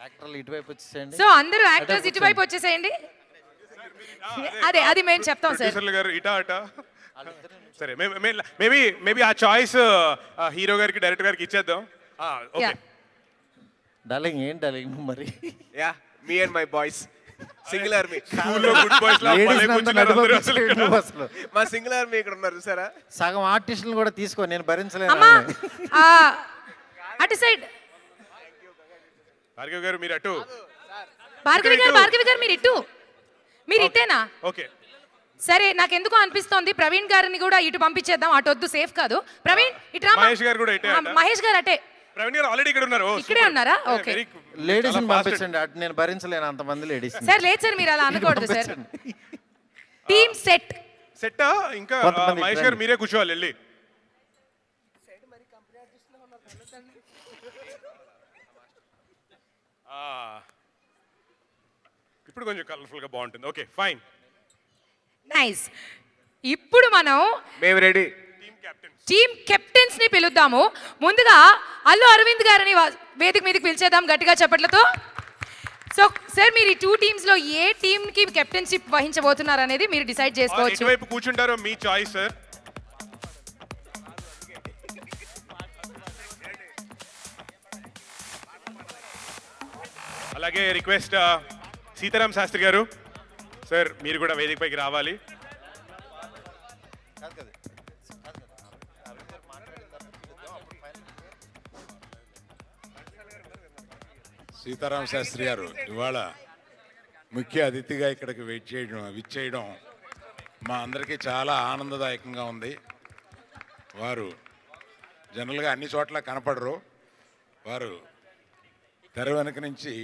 యాక్టర్లు ఇటువైపు వచ్చేసేయండి. సో అందరూ యాక్టర్స్ ఇటువైపు వచ్చేసేయండి. అదే అది మేము చెప్తాం సార్. ప్రొడ్యూసర్లు గారు ఇటా అటా. సరే మేబీ ఆ చాయిస్ హీరో గారికి డైరెక్టర్ గారికి ఇచ్చేద్దాం. ఓకే డార్లింగ్ ఏం డార్లింగ్ మరి? Yeah me and my boys single army. స్కూల్లో గుడ్ బాయ్స్ లా భలే కూర్చున్నారు అందరూ అసలు ఇక్కడ. అసలు మా సింగిల్ ఆర్మీ ఇక్కడ ఉన్నారు చూసారా? సగం ఆర్టిస్టులు కూడా తీసుకో, నేను భరించలేను. అమ్మా అటు సైడ్ భార్గవ్ గారు మీరు అటు. భార్గవి గారు మీరు ఇటు. మీరు ఇట్టేనా? ఓకే సరే నాకు ఎందుకో అనిపిస్తోంది ప్రవీణ్ గారిని కూడా ఇటు పంపించేద్దాం. అటు వద్దు, సేఫ్ కాదు. ప్రవీణ్ ఇటు రా. మహేష్ గారు కూడా ఇటే. మహేష్ గారు అటే. ప్రవీణ్ గారు ఆల్రెడీ ఇక్కడ ఉన్నారు. ఇక్కడే ఉన్నారా? ఓకే లేడీస్ పంపించండి, అటు నేను భరించలేను అంతమంది లేడీస్. సార్ లేదు సార్, మీరు అలా అనకూడదు సార్. Team set సెట్టా? ఇంకా మహేష్ గారు మీరే కూర్చోవాలి వెళ్ళి. ఇప్పుడు కొంచెం కలర్ఫుల్ గా బాగుంటుంది. Okay fine nice. ఇప్పుడు మనం మేము రెడీ. టీమ్ కెప్టెన్స్ ని పిలుద్దాము. ముందుగా అల్లు అరవింద్ గారిని వేదిక మీదకి పిలిచేద్దాం గట్టిగా చప్పట్లతో. సో సార్ మీరు ఈ 2 టీమ్స్ లో ఏ టీమ్ కి కెప్టెన్షిప్ వహించబోతున్నారు అనేది మీరు డిసైడ్ చేసుకోవచ్చు. ఇటువైపు కూర్చుంటారో మీ చాయిస్ సార్. అలాగే రిక్వెస్ట్ సీతారాం శాస్త్రి గారు సార్ మీరు కూడా వేదికపైకి రావాలి. సీతారాం శాస్త్రి గారు ఇవాళ ముఖ్య అతిథిగా ఇక్కడికి విచ్చేయడం మా అందరికీ చాలా ఆనందదాయకంగా ఉంది. వారు జనరల్గా అన్ని చోట్ల కనపడరు. వారు తెర వెనక నుంచి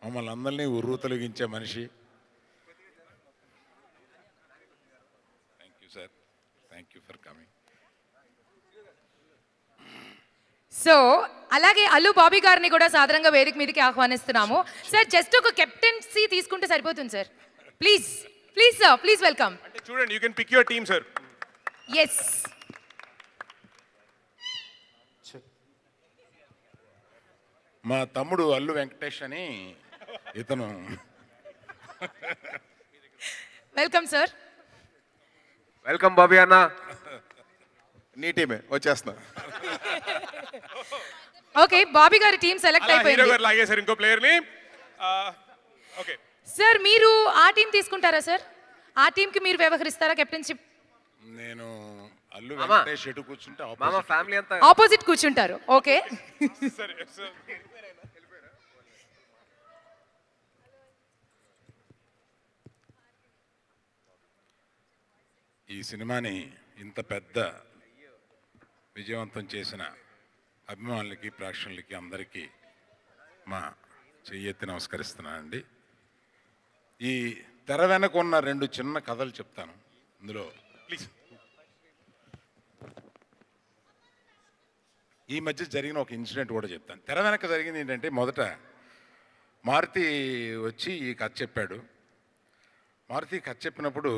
మమ్మల్ని అందరినీ ఉర్రు తొలగించే మనిషి. Thank you sir, thank you for coming. So అలాగే అల్లు బాబీ గారిని కూడా సాధారణంగా వేదిక మీదకి ఆహ్వానిస్తున్నాము. సార్ జస్ట్ ఒక కెప్టెన్సీ తీసుకుంటే సరిపోతుంది sir. Please please sir, please welcome. అంటే చూడండి, you can pick your team sir. Yes మా తమ్ముడు అల్లు వెంకటేష్ అని ఇతను. Welcome sir. వెల్కమ్ బాబీ అన్న. నీ టీమే వచ్చేస్తున్నా. ఓకే బాబీ గారి టీం సెలెక్ట్ హీరో అయిపోయింది. గారు లాగేశారు ఇంకో ప్లేయర్ ని. ఓకే సార్ మీరు ఆ టీం తీసుకుంటారా సార్? ఆ టీం కి మీరు వ్యవహరిస్తారా కెప్టెన్షిప్? నేను అల్లు వెంకటేష్ ఎటు కూర్చుంటే మామ ఫ్యామిలీ అంతా ఆపోజిట్ కూర్చుంటారు. ఓకే సరే సార్. ఈ సినిమాని ఇంత పెద్ద విజయవంతం చేసిన అభిమానులకి ప్రేక్షకులకి అందరికీ మా చెయ్యెత్తి నమస్కరిస్తున్నానండి. ఈ తెర వెనక ఉన్న 2 చిన్న కథలు చెప్తాను. ఇందులో ప్లీజ్. ఈ మధ్య జరిగిన ఒక ఇన్సిడెంట్ కూడా చెప్తాను. తెర వెనక జరిగింది ఏంటంటే, మొదట మారుతి వచ్చి ఈ కథ చెప్పాడు. మారుతి కథ చెప్పినప్పుడు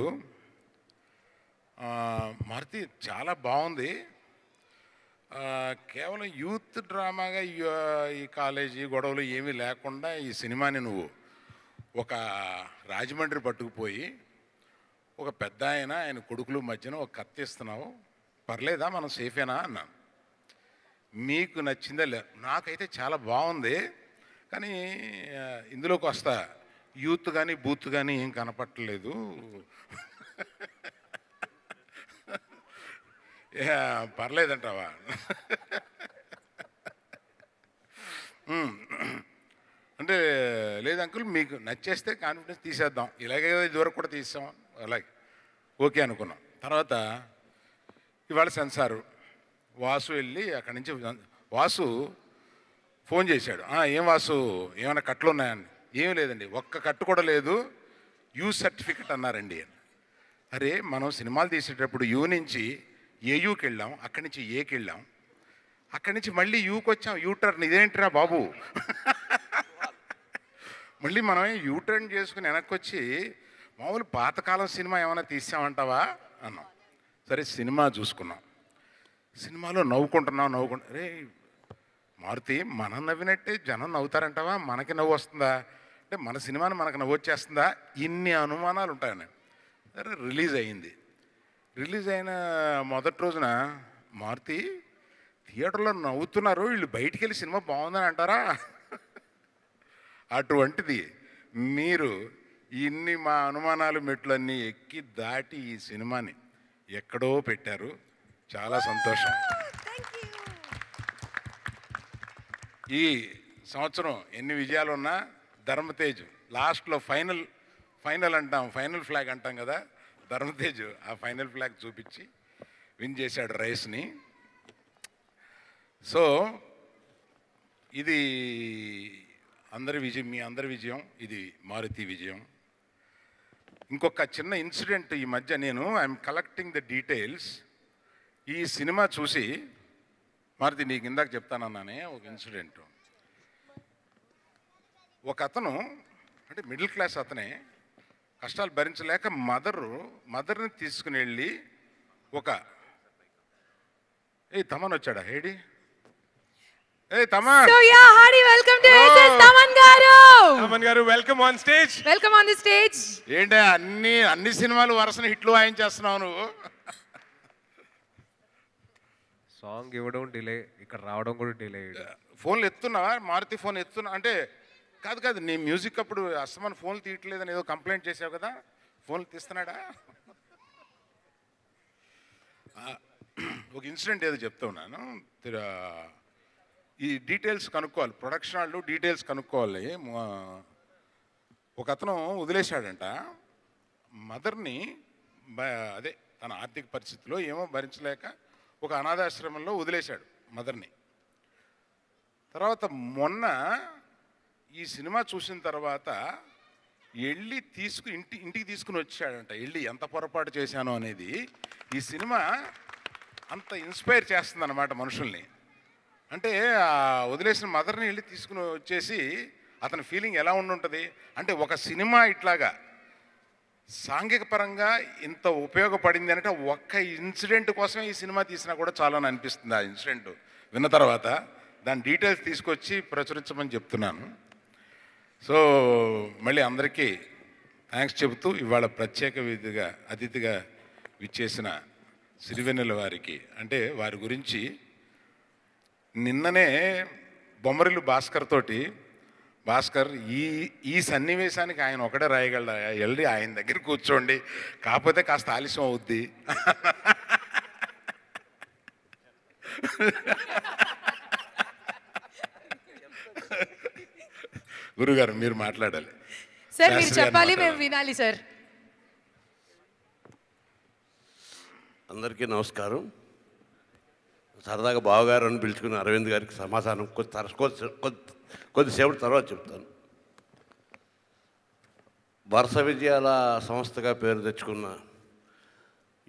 మారుతి చాలా బాగుంది, కేవలం యూత్ డ్రామాగా ఈ కాలేజీ గొడవలు ఏమీ లేకుండా ఈ సినిమాని నువ్వు ఒక రాజమండ్రి పట్టుకుపోయి ఒక పెద్ద ఆయన కొడుకుల మధ్యన ఒక కత్తి ఇస్తున్నావు, పర్లేదా, మనం సేఫేనా అన్నాను. మీకు నచ్చిందా? నాకైతే చాలా బాగుంది, కానీ ఇందులోకి వస్తా యూత్ కానీ బూత్ కానీ ఏం కనపట్టలేదు, పర్లేదంటావా? అంటే లేదు అంకుల్, మీకు నచ్చేస్తే కాన్ఫిడెన్స్ తీసేద్దాం, ఇలాగే ఇదివరకు కూడా తీసాం, అలాగే ఓకే అనుకున్నాం. తర్వాత ఇవాళ సెన్సారు వాసు వెళ్ళి అక్కడి నుంచి వాసు ఫోన్ చేశాడు. ఏం వాసు, ఏమైనా కట్లు ఉన్నాయని? ఏం లేదండి, ఒక్క కట్టు కూడా లేదు, యూ సర్టిఫికెట్ అన్నారండి అని. అరే మనం సినిమాలు తీసేటప్పుడు యూ నుంచి ఏయూకి వెళ్ళాం, అక్కడి నుంచి ఏకి వెళ్ళాం, అక్కడి నుంచి మళ్ళీ యూకి వచ్చాం, యూటర్న్, ఇదేంటిరా బాబు, మళ్ళీ మనం యూటర్న్ చేసుకుని వెనక్కి వచ్చి మామూలు పాతకాలం సినిమా ఏమైనా తీసామంటావా అన్నాం. సరే సినిమా చూసుకున్నాం, సినిమాలో నవ్వుకుంటున్నాం, రే మారుతి మనం నవ్వినట్టే జనం నవ్వుతారంటావా, మనకి నవ్వు వస్తుందా, అంటే మన సినిమాని మనకు నవ్వు వచ్చేస్తుందా, ఇన్ని అనుమానాలు ఉంటాయని. సరే రిలీజ్ అయ్యింది. రిలీజ్ అయిన మొదటి రోజున మారుతి థియేటర్లో నవ్వుతున్నారు, వీళ్ళు బయటికి వెళ్ళి సినిమా బాగుందని అంటారా? అటువంటిది మీరు ఇన్ని మా అనుమానాలు మెట్లన్నీ ఎక్కి దాటి ఈ సినిమాని ఎక్కడో పెట్టారు. చాలా సంతోషం. ఈ సంవత్సరం ఎన్ని విజయాలు ఉన్నా ధర్మతేజ్ లాస్ట్లో ఫైనల్ అంటాం, ఫైనల్ ఫ్లాగ్ అంటాం కదా, ధర్మతేజ్ ఆ ఫైనల్ ఫ్లాగ్ చూపించి విన్ చేశాడు రేస్ని. సో ఇది అందరి విజయం, మీ అందరి విజయం, ఇది మారుతి విజయం. ఇంకొక చిన్న ఇన్సిడెంట్ ఈ మధ్య నేను ఐఎమ్ కలెక్టింగ్ ద డీటెయిల్స్. ఈ సినిమా చూసి మారుతి నీకు ఇందాక చెప్తానన్నానే ఒక ఇన్సిడెంట్. ఒక అతను అంటే మిడిల్ క్లాస్ అతనే, కష్టాలు భరించలేక మదర్ని తీసుకుని వెళ్ళి తమన్ వచ్చాడా హేడి Thaman. So yeah, hearty welcome to SS Taman garu. Taman garu, welcome on stage. Welcome on the stage. ఏంటి అన్ని సినిమాలు వరుసన హిట్లు వాయించేస్తున్నావు నువ్వు? సాంగ్ ఇవ్వడం డిలే, ఇక్కడ రావడం కూడా డిలే. ఫోన్లు ఎత్తున్నావా? మారుతి ఫోన్ ఎత్తున్నా అంటే కాదు నీ మ్యూజిక్ అప్పుడు అస్తమాన్ ఫోన్లు తీయట్లేదని ఏదో కంప్లైంట్ చేసావు కదా, ఫోన్లు తీస్తున్నాడా? ఒక ఇన్సిడెంట్ ఏదో చెప్తా ఉన్నాను. ఈ డీటెయిల్స్ కనుక్కోవాలి, ప్రొడక్షన్ వాళ్ళు డీటెయిల్స్ కనుక్కోవాలి. ఒక అతను వదిలేశాడంట మదర్ని, అదే తన ఆర్థిక పరిస్థితిలో ఏమో భరించలేక ఒక అనాథాశ్రమంలో వదిలేశాడు మదర్ని. తర్వాత మొన్న ఈ సినిమా చూసిన తర్వాత వెళ్ళి ఇంటికి తీసుకుని వచ్చాడంట. వెళ్ళి ఎంత పొరపాటు చేశానో అనేది ఈ సినిమా అంత ఇన్స్పైర్ చేస్తుంది అన్నమాట మనుషుల్ని. అంటే వదిలేసిన మదర్ని వెళ్ళి తీసుకుని వచ్చేసి అతని ఫీలింగ్ ఎలా ఉండుంటుంది అంటే, ఒక సినిమా ఇట్లాగా సాంఘిక పరంగా ఇంత ఉపయోగపడింది అంటే ఒక్క ఇన్సిడెంట్ కోసమే ఈ సినిమా తీసినా కూడా చాలా అనిపిస్తుంది. ఆ ఇన్సిడెంట్ విన్న తర్వాత దాని డీటెయిల్స్ తీసుకొచ్చి ప్రచురించమని చెప్తున్నాను. సో మళ్ళీ అందరికీ థ్యాంక్స్ చెబుతూ ఇవాళ ప్రత్యేక అతిథిగా విచ్చేసిన సిరివెన్నెల వారికి, అంటే వారి గురించి నిన్ననే బొమ్మరిల్లు భాస్కర్ తోటి, భాస్కర్ ఈ సన్నివేశానికి ఆయన ఒకటే రాయగలడా, వెళ్ళి ఆయన దగ్గర కూర్చోండి, కాకపోతే కాస్త ఆలస్యం అవుద్ది. గురుగారు మీరు మాట్లాడాలి సార్, మీరు చెప్పాలి, మేము వినాలి సార్. అందరికీ నమస్కారం. సరదాగా బావగారు అని పిలుచుకుని అరవింద్ గారికి సమాధానం కొద్దిసేపటి తర్వాత చెప్తాను. వరుస విజయాల సంస్థగా పేరు తెచ్చుకున్న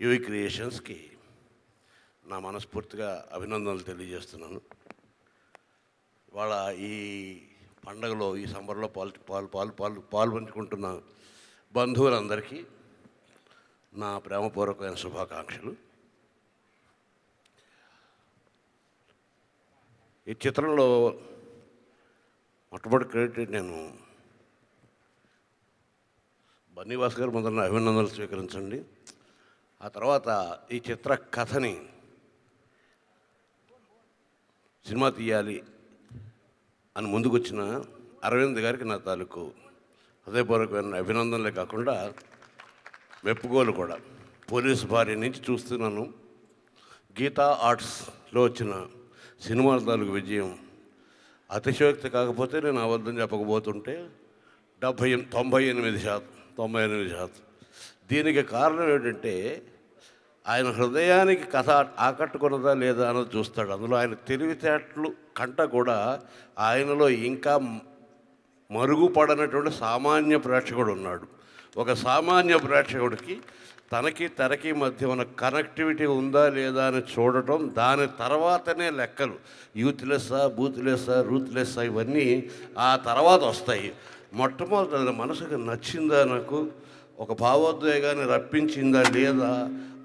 యువి క్రియేషన్స్కి నా మనస్ఫూర్తిగా అభినందనలు తెలియజేస్తున్నాను. వాళ్ళ ఈ పండగలో, ఈ సమ్మర్లో పాల్పంచుకుంటున్న బంధువులందరికీ నా ప్రేమపూర్వకమైన శుభాకాంక్షలు. ఈ చిత్రంలో మొట్టమొదటి క్రెడిట్ నేను బన్నీవాస్ గారు మొదలైన అభినందనలు స్వీకరించండి. ఆ తర్వాత ఈ చిత్ర కథని సినిమా తీయాలి అని ముందుకొచ్చిన అరవింద్ గారికి నా తాలూకు హృదయపూర్వకమైన అభినందనలే కాకుండా మెప్పుకోలు కూడా. పోలీసు భార్య నుంచి చూస్తున్నాను, గీతా ఆర్ట్స్లో వచ్చిన సినిమా తాలూకు విజయం అతిశయోక్తి కాకపోతే నేను అబద్ధం చెప్పకపోతుంటే 98%. దీనికి కారణం ఏంటంటే ఆయన హృదయానికి కథ ఆకట్టుకున్నదా లేదా అన్నది చూస్తాడు. అందులో ఆయన తెలివితేటలు కంట కూడా ఆయనలో ఇంకా మరుగుపడనటువంటి సామాన్య ప్రేక్షకుడు ఉన్నాడు. ఒక సామాన్య ప్రేక్షకుడికి తనకి తెరకి మధ్య ఉన్న కనెక్టివిటీ ఉందా లేదా అని చూడటం, దాని తర్వాతనే లెక్కలు. యూత్లెస్సా, బూత్లెస్సా, రూత్లెస్సా ఇవన్నీ ఆ తర్వాత వస్తాయి. మొట్టమొదటి మనసుకు నచ్చిందా, నాకు ఒక భావోద్వేగాన్ని రప్పించిందా లేదా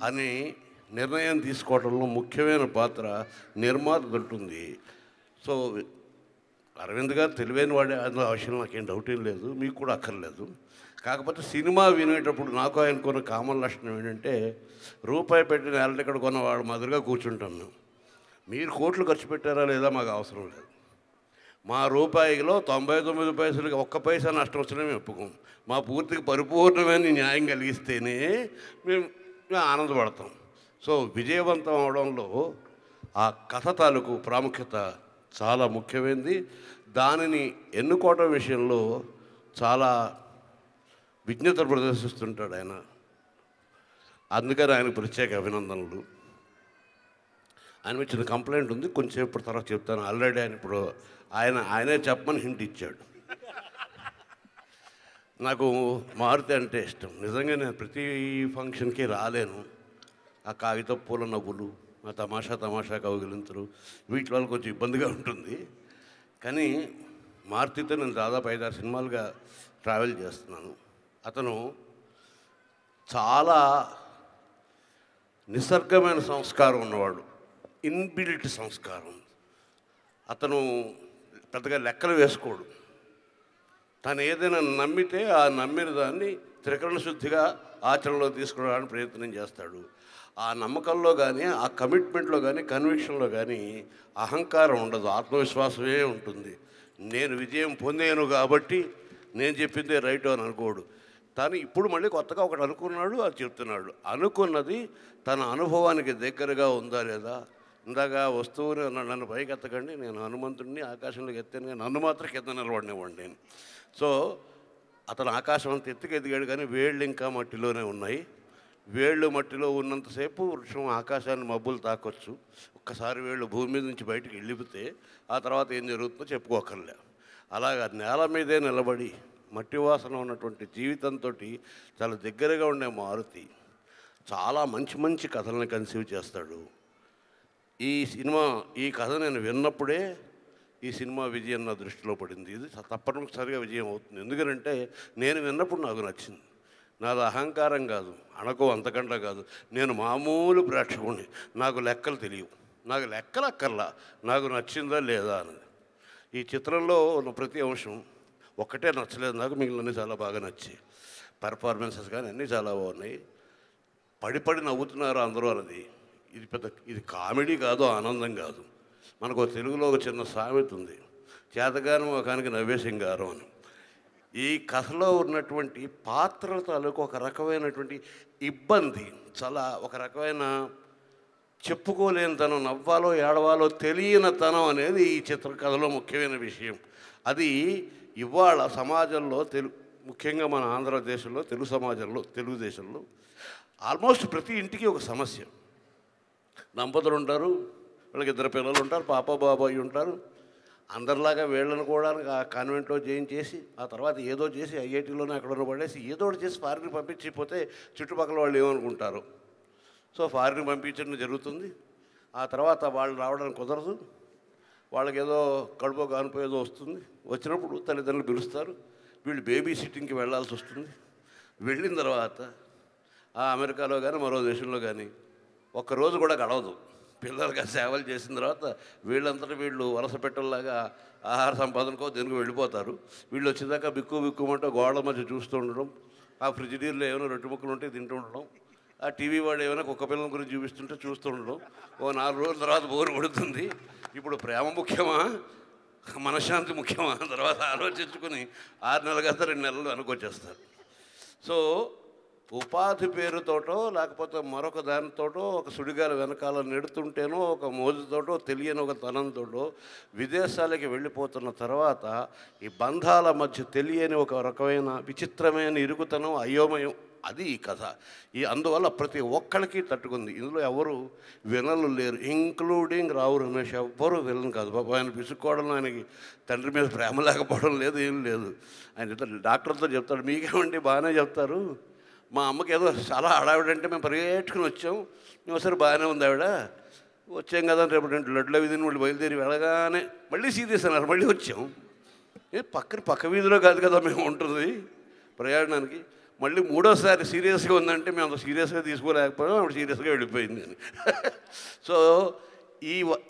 అని నిర్ణయం తీసుకోవడంలో ముఖ్యమైన పాత్ర నిర్మాత ఉంటుంది. సో అరవింద్ గారు తెలివైన వాడే అందులో అవసరం నాకేం డౌట్ ఏం లేదు, మీకు కూడా అక్కర్లేదు. కాకపోతే సినిమా వినేటప్పుడు నాకు ఆయనకున్న కామన్ లక్షణం ఏంటంటే రూపాయి పెట్టి నేల టికెట్ కొన్నవాడు మాదిరిగా కూర్చుంటాను. మీరు కోట్లు ఖర్చు పెట్టారా లేదా మాకు అవసరం లేదు. మా రూపాయిలో 99 పైసలకి 1 పైసా నష్టం వచ్చినా మేము ఒప్పుకోం. మా పూర్తికి పరిపూర్ణమైన న్యాయం కలిగిస్తేనే మేము ఆనందపడతాం. సో విజయవంతం అవడంలో ఆ కథ తాలూకు ప్రాముఖ్యత చాలా ముఖ్యమైనది. దానిని ఎన్నుకోవటం విషయంలో చాలా విజ్ఞత ప్రదర్శిస్తుంటాడు ఆయన. అందుకని ఆయనకు ప్రత్యేక అభినందనలు. ఆయన వచ్చిన కంప్లైంట్ ఉంది, కొంచెంసేపు తర్వాత చెప్తాను. ఆల్రెడీ ఆయన ఇప్పుడు ఆయనే చెప్పమని హింట్ ఇచ్చాడు. నాకు మారుతి అంటే ఇష్టం. నిజంగా నేను ప్రతి ఫంక్షన్కి రాలేను. ఆ కాగితం పూల నవ్వులు, ఆ తమాషా కౌగిలింతలు, వీటి వల్ల కొంచెం ఇబ్బందిగా ఉంటుంది. కానీ మారుతితో నేను దాదాపు 5-6 సినిమాలుగా ట్రావెల్ చేస్తున్నాను. అతను చాలా నిసర్గమైన సంస్కారం ఉన్నవాడు, ఇన్బిల్ట్ సంస్కారం. అతను పెద్దగా లెక్కలు వేసుకోడు. తను ఏదైనా నమ్మితే ఆ నమ్మిన దాన్ని త్రికరణ శుద్ధిగా ఆచరణలో తీసుకురావడానికి ప్రయత్నం చేస్తాడు. ఆ నమ్మకంలో కానీ, ఆ కమిట్మెంట్లో కానీ, కన్విక్షన్లో కానీ అహంకారం ఉండదు, ఆత్మవిశ్వాసమే ఉంటుంది. నేను విజయం పొందాను కాబట్టి నేను చెప్పిందే రైట్ అని అనుకోడు. తను ఇప్పుడు మళ్ళీ కొత్తగా ఒకటి అనుకున్నాడు, అది చెప్తున్నాడు. అనుకున్నది తన అనుభవానికి దగ్గరగా ఉందా లేదా. ఇందాక వస్తువుని నన్ను పైకి ఎత్తకండి, నేను హనుమంతుడిని ఆకాశంలోకి ఎత్తాను, కానీ నన్ను మాత్రం కింద నిలబడినవ్వండి నేను. సో అతను ఆకాశం అంత ఎత్తుకు ఎదిగాడు, కానీ వేళ్ళు ఇంకా మట్టిలోనే ఉన్నాయి. వేళ్ళు మట్టిలో ఉన్నంతసేపు వృక్షం ఆకాశాన్ని మబ్బులు తాకొచ్చు. ఒక్కసారి వేళ్ళు భూమి మీద నుంచి బయటికి వెళ్ళిపోతే ఆ తర్వాత ఏం జరుగుతుందో చెప్పుకోకర్లే. అలాగా నేల మీదే నిలబడి మట్టి వాసన ఉన్నటువంటి జీవితంతో చాలా దగ్గరగా ఉండే మారుతి చాలా మంచి మంచి కథలను కన్సీవ్ చేస్తాడు. ఈ కథ నేను విన్నప్పుడే ఈ సినిమా విజయం నా దృష్టిలో పడింది. ఇది తప్పనిసరిగా విజయం అవుతుంది. ఎందుకంటే నేను విన్నప్పుడు నాకు నచ్చింది. నాది అహంకారం కాదు, అణకో అంతకంటే కాదు. నేను మామూలు ప్రేక్షకుడిని, నాకు లెక్కలు తెలియవు, నాకు లెక్కలు అక్కర్లా, నాకు నచ్చిందా లేదా అన్నది. ఈ చిత్రంలో ఉన్న ప్రతి అంశం ఒక్కటే నచ్చలేదు నాకు, మిగిలినన్నీ చాలా బాగా నచ్చాయి. పెర్ఫార్మెన్సెస్ కానీ అన్నీ చాలా బాగున్నాయి. పడి నవ్వుతున్నారు అందరూ అన్నది. ఇది కామెడీ కాదు, ఆనందం కాదు. మనకు తెలుగులో ఒక చిన్న సామెత ఉంది, చేతగాని ముఖానికి నవ్వే సింగారం అని. ఈ కథలో ఉన్నటువంటి పాత్రల తాలూకు ఒక రకమైనటువంటి ఇబ్బంది, చాలా ఒక రకమైన చెప్పుకోలేనితనం, నవ్వాలో ఏడవాలో తెలియనితనం అనేది ఈ చిత్రకథలో ముఖ్యమైన విషయం. అది ఇవాళ సమాజంలో ముఖ్యంగా మన ఆంధ్రదేశంలో, తెలుగుదేశంలో ఆల్మోస్ట్ ప్రతి ఇంటికి ఒక సమస్య. దంపతులు ఉంటారు, వాళ్ళకి 2 పిల్లలు ఉంటారు, పాప బాబాయి ఉంటారు. అందరిలాగా వీళ్ళను కూడా ఆ కాన్వెంట్లో జాయిన్ చేసి ఆ తర్వాత ఏదో చేసి ఐఐటీలోనే ఎక్కడో పడేసి ఏదో ఒకటి చేసి ఫారిన్ పంపించిపోతే చుట్టుపక్కల వాళ్ళు ఏమనుకుంటారు. సో ఫారిన్ పంపించడం జరుగుతుంది. ఆ తర్వాత వాళ్ళు రావడానికి కుదరదు, వాళ్ళకి ఏదో కడుపు కానుపో ఏదో వస్తుంది. వచ్చినప్పుడు తల్లిదండ్రులు పిలుస్తారు, వీళ్ళు బేబీ సిట్టింగ్కి వెళ్ళాల్సి వస్తుంది. వెళ్ళిన తర్వాత ఆ అమెరికాలో కానీ మరో దేశంలో కానీ ఒక్కరోజు కూడా గడవదు. పిల్లలుగా సేవలు చేసిన తర్వాత వీళ్ళంతటా వీళ్ళు వలస పెట్టల్లాగా ఆహార సంపాదనకో దేనికి వెళ్ళిపోతారు. వీళ్ళు వచ్చేదాకా బిక్కుమంటూ గోడల మధ్య చూస్తూ ఉండడం, ఆ ఫ్రిడ్జ్ నీళ్ళు ఏమైనా 2 ముక్కలు ఉంటే తింటూ ఉండడం, ఆ టీవీ వాడు ఏమైనా కుక్క పిల్లల గురించి చూపిస్తుంటే చూస్తూ ఉండడం. ఓ 4 రోజుల తర్వాత బోరు కొడుతుంది. ఇప్పుడు ప్రేమ ముఖ్యమా, మనశ్శాంతి ముఖ్యమా తర్వాత ఆలోచించుకొని 6 నెలలు కాస్త 2 నెలలు అనుకొచ్చేస్తారు. సో ఉపాధి పేరుతోటో లేకపోతే మరొక దానితోటో ఒక సుడిగాల వెనకాల నెడుతుంటేనో ఒక మోజుతోటో తెలియని ఒక తనంతోటో విదేశాలకి వెళ్ళిపోతున్న తర్వాత ఈ బంధాల మధ్య తెలియని ఒక రకమైన విచిత్రమైన ఇరుగుతనం, అయోమయం, అది ఈ కథ. అందువల్ల ప్రతి ఒక్కరికి తట్టుకుంది. ఇందులో ఎవరు విలన్లు లేరు, ఇంక్లూడింగ్ రావు రమేష్. ఎవ్వరూ విలన్ కాదు. పాప ఆయన పిసుక్కోవడం, ఆయనకి తండ్రి మీద ప్రేమ లేకపోవడం లేదు, ఏం లేదు. ఆయన డాక్టర్తో చెప్తాడు, మీకేమండి బాగానే చెప్తారు, మా అమ్మకి ఏదో చాలా హడావిడంటే మేము పరిగెట్టుకుని వచ్చాం, మేము ఒకసారి బాగానే ఉంది ఆవిడ, వచ్చాం కదా రేపు 2 లడ్ల వీధిని వాళ్ళు బయలుదేరి వెళ్ళగానే మళ్ళీ సీరియస్ అన్నారు, మళ్ళీ వచ్చాం. పక్క వీధిలో కాదు కదా మేము ఉంటుంది ప్రయాణానికి. మళ్ళీ 3వసారి సీరియస్గా ఉందంటే మేము అంత సీరియస్గా తీసుకోలేకపోయాం, ఆవిడ సీరియస్గా వెళ్ళిపోయింది అని. సో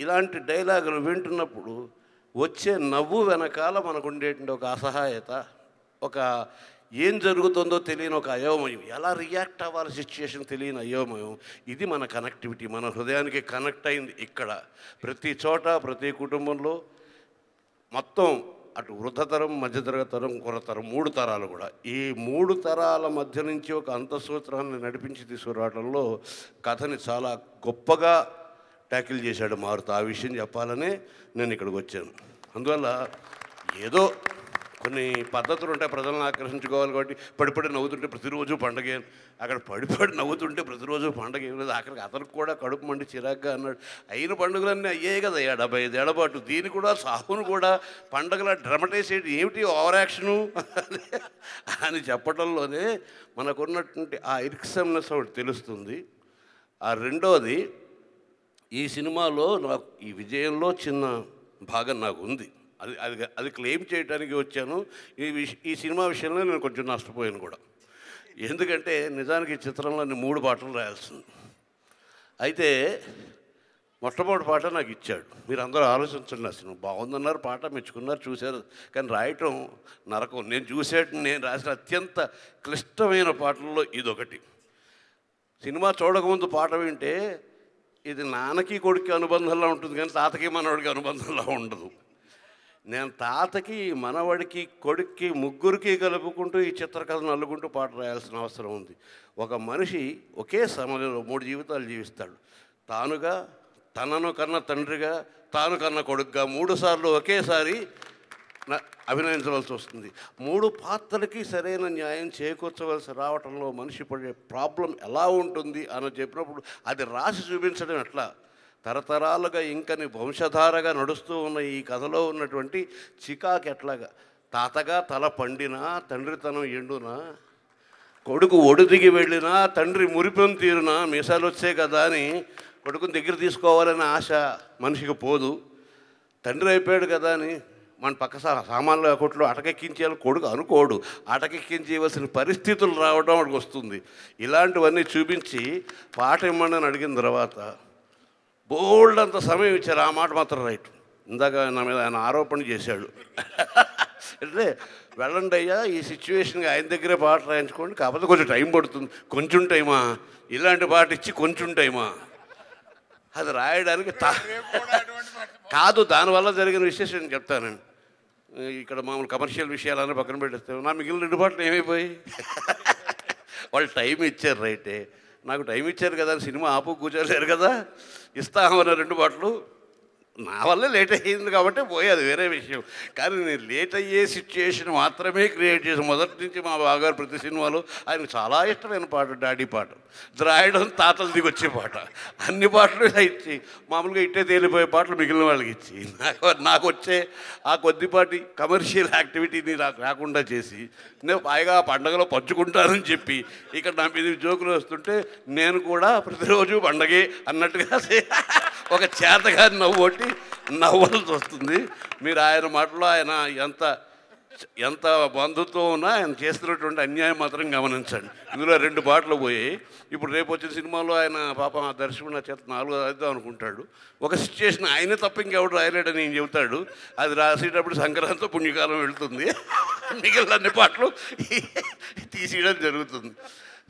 ఇలాంటి డైలాగులు వింటున్నప్పుడు వచ్చే నవ్వు వెనకాల మనకు ఉండేటువంటి ఒక అసహాయత, ఒక ఏం జరుగుతుందో తెలియని ఒక అయోమయం, ఎలా రియాక్ట్ అవ్వాలి సిచ్యుయేషన్ తెలియని అయోమయం, ఇది మన కనెక్టివిటీ. మన హృదయానికి కనెక్ట్ అయింది ఇక్కడ. ప్రతి చోట, ప్రతి కుటుంబంలో మొత్తం అటు వృద్ధతరం, మధ్యతరగతి తరం, కుర్రతరం, 3 తరాలు కూడా. ఈ 3 తరాల మధ్య నుంచి ఒక అంతఃసూత్రాన్ని నడిపించి తీసుకురావడంలో కథని చాలా గొప్పగా ట్యాకిల్ చేశాడు మారుతూ. ఆ విషయం చెప్పాలనే నేను ఇక్కడికి వచ్చాను. అందువల్ల ఏదో కొన్ని పద్ధతులు ఉంటాయి ప్రజలను ఆకర్షించుకోవాలి కాబట్టి పడిపడి నవ్వుతుంటే ప్రతిరోజు పండగే, అక్కడ పడిపడి నవ్వుతుంటే ప్రతిరోజు పండగ ఏం లేదు. అక్కడికి అతనికి కూడా కడుపు మండి చిరాగ్గా అన్నాడు, అయిన పండుగలన్నీ అయ్యాయి కదా 75 ఏళ్ల పాటు, దీని కూడా సాహును కూడా పండగల డ్రమటైజ్ చేయడం ఏమిటి ఓవర్ యాక్షను అని చెప్పడంలోనే మనకున్నటువంటి ఆ ఇరిక్సమ్నెస్ ఒకటి తెలుస్తుంది. ఆ రెండోది, ఈ సినిమాలో నాకు ఈ విజయంలో చిన్న భాగం నాకు ఉంది. అది క్లెయిమ్ చేయడానికి వచ్చాను. ఈ సినిమా విషయంలో నేను కొంచెం నష్టపోయాను కూడా. ఎందుకంటే నిజానికి ఈ చిత్రంలో నేను 3 పాటలు రాయాల్సింది. అయితే మొట్టమొదటి పాట నాకు ఇచ్చాడు. మీరు అందరూ ఆలోచించండి, ఆ సినిమా బాగుందన్నారు, పాట మెచ్చుకున్నారు, చూశారు. కానీ రాయటం నరకం. నేను రాసిన అత్యంత క్లిష్టమైన పాటల్లో ఇదొకటి. సినిమా చూడకముందు పాట వింటే ఇది నాన్నకి కొడుక్కి అనుబంధంలో ఉంటుంది, కానీ తాతకి మనవాడికి అనుబంధంలో ఉండదు. నేను తాతకి, మనవడికి, కొడుక్కి, ముగ్గురికి కలుపుకుంటూ ఈ చిత్రకథను అల్లుకుంటూ పాట రాయాల్సిన అవసరం ఉంది. ఒక మనిషి ఒకే సమయంలో 3 జీవితాలు జీవిస్తాడు. తానుగా, తనను కన్న తండ్రిగా, తాను కన్న కొడుకుగా 3 సార్లు ఒకేసారి అభినయించవలసి వస్తుంది. 3 పాత్రలకి సరైన న్యాయం చేకూర్చవలసి రావటంలో మనిషి పడే ప్రాబ్లం ఎలా ఉంటుంది అని చెప్పినప్పుడు అది రాసి చూపించడం ఎట్లా, తరతరాలుగా ఇంకని వంశధారగా నడుస్తూ ఉన్న ఈ కథలో ఉన్నటువంటి చికాకు ఎట్లాగా, తాతగా తల పండినా తండ్రితనం ఎండునా, కొడుకు ఒడిదిగి వెళ్ళినా తండ్రి మురిపెం తీరునా, మీసాలు వచ్చే కదా అని కొడుకుని దగ్గర తీసుకోవాలనే ఆశ మనిషికి పోదు. తండ్రి అయిపోయాడు కదా అని మన పక్క సామాన్ల కొట్లో అటకెక్కించేయాలి కొడుకు అనుకోడు, అటకెక్కించేయవలసిన పరిస్థితులు రావడం వాడికి వస్తుంది. ఇలాంటివన్నీ చూపించి పాట ఇమ్మని అడిగిన తర్వాత బోల్డ్ అంత సమయం ఇచ్చారు. ఆ మాట మాత్రం రైట్. ఇందాక నా మీద ఆయన ఆరోపణ చేశాడు, అంటే వెళ్ళండి అయ్యా, ఈ సిచ్యువేషన్కి ఆయన దగ్గరే పాట రాయించుకోండి, కాకపోతే కొంచెం టైం పడుతుంది. కొంచెం టైమా? ఇలాంటి పాట ఇచ్చి కొంచెం టైమా? అది రాయడానికి కాదు. దానివల్ల జరిగిన విశేషం నేను చెప్తానండి. ఇక్కడ మామూలు కమర్షియల్ విషయాలన్నీ పక్కన పెట్టేస్తాం. నా మిగిలిన 2 పాటలు ఏమైపోయి వాళ్ళు టైం ఇచ్చారు రైటే, నాకు టైం ఇచ్చారు కదా అని సినిమా ఆపు కూర్చోలేరు కదా, ఇస్తామన్న 2 పాటలు నా వల్ల లేట్ అయ్యింది కాబట్టి పోయి, అది వేరే విషయం. కానీ నేను లేట్ అయ్యే సిచ్యుయేషన్ మాత్రమే క్రియేట్ చేసి మొదటి నుంచి మా బావగారు ప్రతి సినిమాలో ఆయనకు చాలా ఇష్టమైన పాట డాడీ పాట, రాయడం తాతలు దిగొచ్చే పాట, అన్ని పాటలు ఇచ్చి మామూలుగా ఇట్టే తేలిపోయే పాటలు మిగిలిన వాళ్ళకి ఇచ్చి నాకు వచ్చే ఆ కొద్దిపాటి కమర్షియల్ యాక్టివిటీని నాకు రాకుండా చేసి నేను పైగా పండగలో పంచుకుంటానని చెప్పి ఇక్కడ నా మీద జోకులు వస్తుంటే నేను కూడా ప్రతిరోజు పండగే అన్నట్టుగా ఒక చేతగా నవ్వాల్సి వస్తుంది. మీరు ఆయన మాటలో ఆయన ఎంత బంధుత్వం ఉన్నా ఆయన చేస్తున్నటువంటి అన్యాయం మాత్రం గమనించండి. ఇందులో 2 పాటలు పోయాయి. ఇప్పుడు రేపు వచ్చిన సినిమాలో ఆయన పాపం ఆ దర్శకుడు చేత 4 రాద్దాం అనుకుంటాడు. ఒక సిచ్యుయేషన్ ఆయనే తప్ప ఇంకెవడు రాయలేడని నేను చెబుతాడు. అది రాసేటప్పుడు సంక్రాంతి పుణ్యకాలం వెళుతుంది, మిగిలిన అన్ని పాటలు తీసేయడం జరుగుతుంది.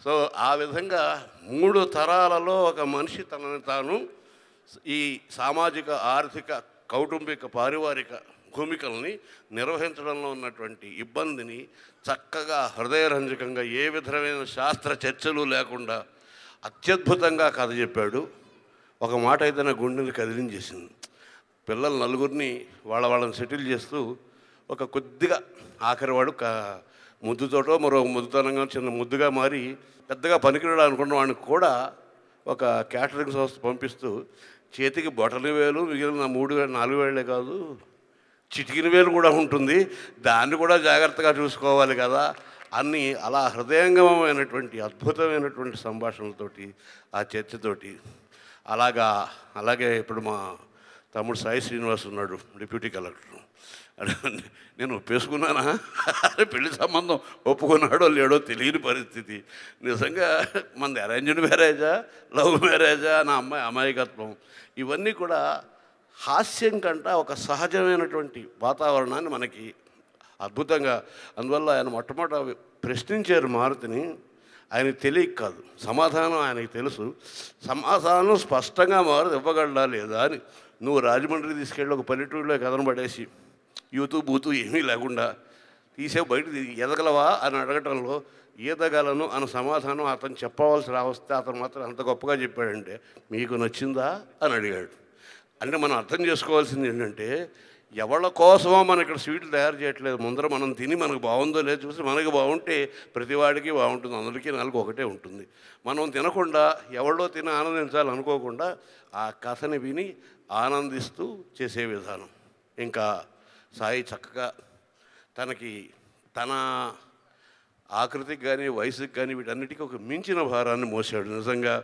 సో ఆ విధంగా 3 తరాలలో ఒక మనిషి తనని తాను ఈ సామాజిక, ఆర్థిక, కౌటుంబిక, పారివారిక భూమికల్ని నిర్వహించడంలో ఉన్నటువంటి ఇబ్బందిని చక్కగా హృదయరంజకంగా ఏ విధమైన శాస్త్ర చర్చలు లేకుండా అత్యద్భుతంగా కథ చెప్పాడు. ఒక మాట అయితే నా గుండెని కదిలించేసింది. పిల్లలు 4 వాళ్ళని సెటిల్ చేస్తూ ఒక కొద్దిగా ఆఖరివాడు ముద్దుతోటో మరో ముద్దుతనంగా చిన్న ముద్దుగా మారి పెద్దగా పనికిరాడు అనుకున్న వాడిని కూడా ఒక క్యాటరింగ్ సంస్థ పంపిస్తూ చేతికి బొటన వేలు, మిగిలిన 3 వేలు 4 వేలే కాదు చిటికిన వేలు కూడా ఉంటుంది, దాన్ని కూడా జాగ్రత్తగా చూసుకోవాలి కదా అన్నీ అలా హృదయంగమైనటువంటి అద్భుతమైనటువంటి సంభాషణలతోటి ఆ చర్చతోటి అలాగే ఇప్పుడు మా తమ్ముడు సాయి శ్రీనివాస్ ఉన్నాడు, డిప్యూటీ కలెక్టర్. నేను ఒప్పేసుకున్నానా, పెళ్లి సంబంధం ఒప్పుకున్నాడో లేడో తెలియని పరిస్థితి. నిజంగా మనది అరేంజ్డ్ మ్యారేజా, లవ్ మ్యారేజా, నా అమ్మాయి అమాయకత్వం, ఇవన్నీ కూడా హాస్యం కంట ఒక సహజమైనటువంటి వాతావరణాన్ని మనకి అద్భుతంగా, అందువల్ల ఆయన మొట్టమొదట ప్రశ్నించారు మారుతిని. ఆయనకి తెలియక కాదు, సమాధానం ఆయనకి తెలుసు. సమాధానం స్పష్టంగా మారుతి ఇవ్వగలడా లేదా అని. నువ్వు రాజమండ్రి తీసుకెళ్ళి ఒక పల్లెటూరులో కథను పడేసి యూతూ బూతూ ఏమీ లేకుండా తీసే బయట ఎదగలవా అని అడగటంలో ఈదగలను అన్న సమాధానం అతను చెప్పవలసి రావస్తే అతను మాత్రం అంత గొప్పగా చెప్పాడంటే మీకు నచ్చిందా అని అడిగాడు. అంటే మనం అర్థం చేసుకోవాల్సింది ఏంటంటే ఎవళ్ళ కోసమో మనం ఇక్కడ స్వీట్లు తయారు చేయట్లేదు. ముందర మనం తిని మనకు బాగుందో లేదో చూసి మనకి బాగుంటే ప్రతివాడికి బాగుంటుంది, అందరికీ నాలుగు ఒకటే ఉంటుంది. మనం తినకుండా ఎవళ్ళో తిని ఆనందించాలనుకోకుండా ఆ కథని విని ఆనందిస్తూ చేసే విధానం. ఇంకా సాయి చక్కగా తనకి తన ఆకృతికి కానీ వయసుకి కానీ వీటన్నిటికీ ఒక మించిన భారాన్ని మోసాడు. నిజంగా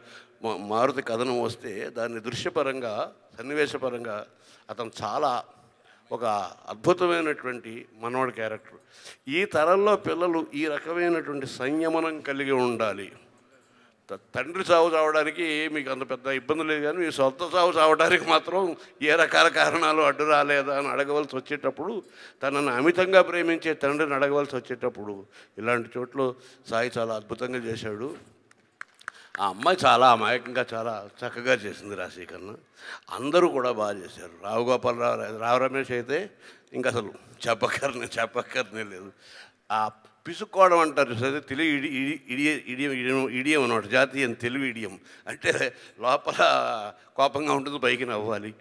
మారుతి కథనం వస్తే దాన్ని దృశ్యపరంగా సన్నివేశపరంగా అతను చాలా ఒక అద్భుతమైనటువంటి మనోడి క్యారెక్టర్. ఈ తరంలో పిల్లలు ఈ రకమైనటువంటి సంయమనం కలిగి ఉండాలి. తండ్రి చావు చావడానికి మీకు అంత పెద్ద ఇబ్బంది లేదు, కానీ మీ సొంత చావు చావడానికి మాత్రం ఏ రకాల కారణాలు అడ్డు రాలేదా అని అడగవలసి వచ్చేటప్పుడు, తనను అమితంగా ప్రేమించే తండ్రిని అడగవలసి వచ్చేటప్పుడు ఇలాంటి చోట్ల సాయి చాలా అద్భుతంగా చేశాడు. ఆ అమ్మాయి చాలా అమాయకంగా చాలా చక్కగా చేసింది రాశీకరణ. అందరూ కూడా బాగా చేశారు. రావు రమేష్ అయితే ఇంకా అసలు చెప్పక్కర్నే లేదు. ఆ పిసుక్కోవడం అంటారు సరే, తెలుగు ఇడియం అన్నమాట, జాతీయ తెలుగు ఇడియం అంటే లోపల కోపంగా ఉంటుంది పైకి నవ్వాలి,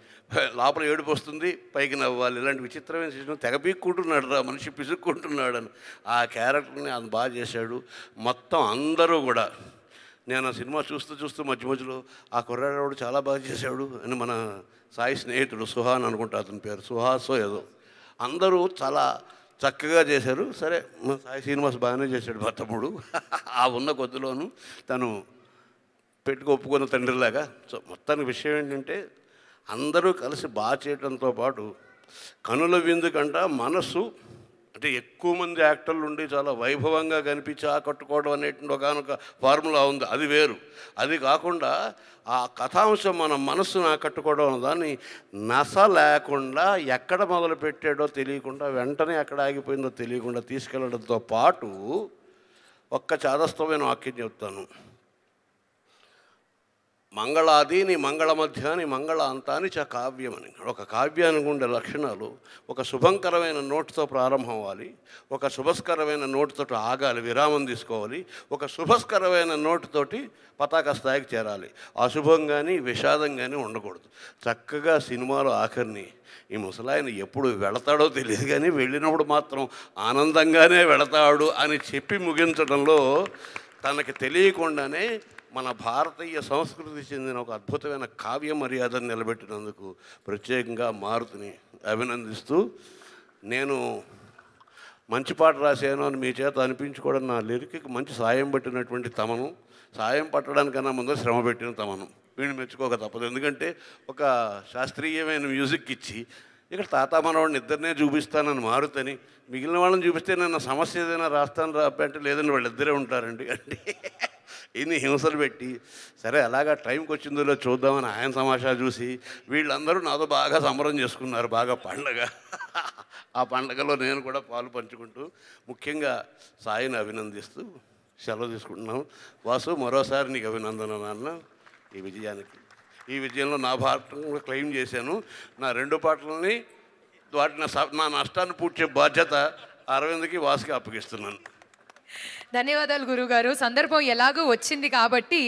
లోపల ఏడుపు వస్తుంది పైకి నవ్వాలి. ఇలాంటి విచిత్రమైన సిస్టమ్ తెగపీక్కుంటున్నాడు రా మనిషి, పిసుక్కుంటున్నాడు అని ఆ క్యారెక్టర్ని అంత బాగా చేశాడు. మొత్తం అందరూ కూడా నేను ఆ సినిమా చూస్తూ మధ్యలో ఆ కుర్రాడు చాలా బాగా చేశాడు అని మన సాయి స్నేహితుడు సుహాన్ అనుకుంటా అతని పేరు, సుహాసో ఏదో, అందరూ చాలా చక్కగా చేశారు. సరే సాయి శ్రీనివాస్ బాగానే చేశాడు మా తమ్ముడు ఆ ఉన్న కొద్దిలోనూ తను ఒప్పుకున్న తండ్రిలాగా. సో మొత్తానికి విషయం ఏంటంటే అందరూ కలిసి బాగా చేయడంతో పాటు కనుల విందు కంట మనసు అంటే ఎక్కువ మంది యాక్టర్లు ఉండి చాలా వైభవంగా కనిపించి ఆకట్టుకోవడం అనేటువంటి ఒకనొక ఫార్ములా ఉంది, అది వేరు. అది కాకుండా ఆ కథాంశం మన మనస్సును ఆకట్టుకోవడం దాన్ని నస లేకుండా ఎక్కడ మొదలు పెట్టాడో తెలియకుండా వెంటనే ఎక్కడ ఆగిపోయిందో తెలియకుండా తీసుకెళ్ళడంతో పాటు ఒక్క చాదస్తమైన వాక్యం చెప్తాను. మంగళాది నీ మంగళ మధ్యాని మంగళ అంతాని చ కావ్యమని. ఒక కావ్యానికి ఉండే లక్షణాలు ఒక శుభంకరమైన నోటుతో ప్రారంభం అవ్వాలి, ఒక శుభస్కరమైన నోటుతో ఆగాలి, విరామం తీసుకోవాలి, ఒక శుభస్కరమైన నోటుతోటి పతాక స్థాయికి చేరాలి. అశుభం కానీ విషాదం కానీ ఉండకూడదు. చక్కగా సినిమాలో ఆఖరిని ఈ ముసలాయన ఎప్పుడు వెళతాడో తెలియదు కానీ వెళ్ళినప్పుడు మాత్రం ఆనందంగానే వెళతాడు అని చెప్పి ముగించడంలో తనకి తెలియకుండానే మన భారతీయ సంస్కృతికి చెందిన ఒక అద్భుతమైన కావ్య మర్యాదను నిలబెట్టినందుకు ప్రత్యేకంగా మారుతిని అభినందిస్తూ, నేను మంచి పాట రాశాను అని మీ చేత అనిపించుకోవడం నా లిరిక్కి మంచి సాయం పట్టినటువంటి తమను, సాయం పట్టడానికన్నా ముందు శ్రమ పెట్టిన తమను వీడిని మెచ్చుకోక తప్పదు. ఎందుకంటే ఒక శాస్త్రీయమైన మ్యూజిక్ ఇచ్చి ఇక్కడ తాత మనవాడిని ఇద్దరినే చూపిస్తానని మారుతని మిగిలిన వాళ్ళని చూపిస్తే నన్ను సమస్య ఏదైనా రాస్తాను రాపంటే లేదని వాళ్ళిద్దరే ఉంటారండి అంటే ఇన్ని హింసలు పెట్టి సరే అలాగా టైంకి వచ్చిందో చూద్దామని ఆయన సమాచారం చూసి వీళ్ళందరూ నాతో బాగా సంబరం చేసుకున్నారు, బాగా పండగ. ఆ పండగలో నేను కూడా పాలు పంచుకుంటూ ముఖ్యంగా సాయిని అభినందిస్తూ సెలవు తీసుకుంటున్నాం. వాసు మరోసారి నీకు అభినందన నాన్న ఈ విజయానికి. ఈ విజయంలో నా పాటను కూడా క్లెయిమ్ చేశాను. నా 2 పాటలని వాటిని నా నష్టాన్ని పూడ్చే బాధ్యత అరవింద్కి వాసుకి అప్పగిస్తున్నాను. ధన్యవాదాలు గురుగారు. సందర్భం ఎలాగో వచ్చింది కాబట్టి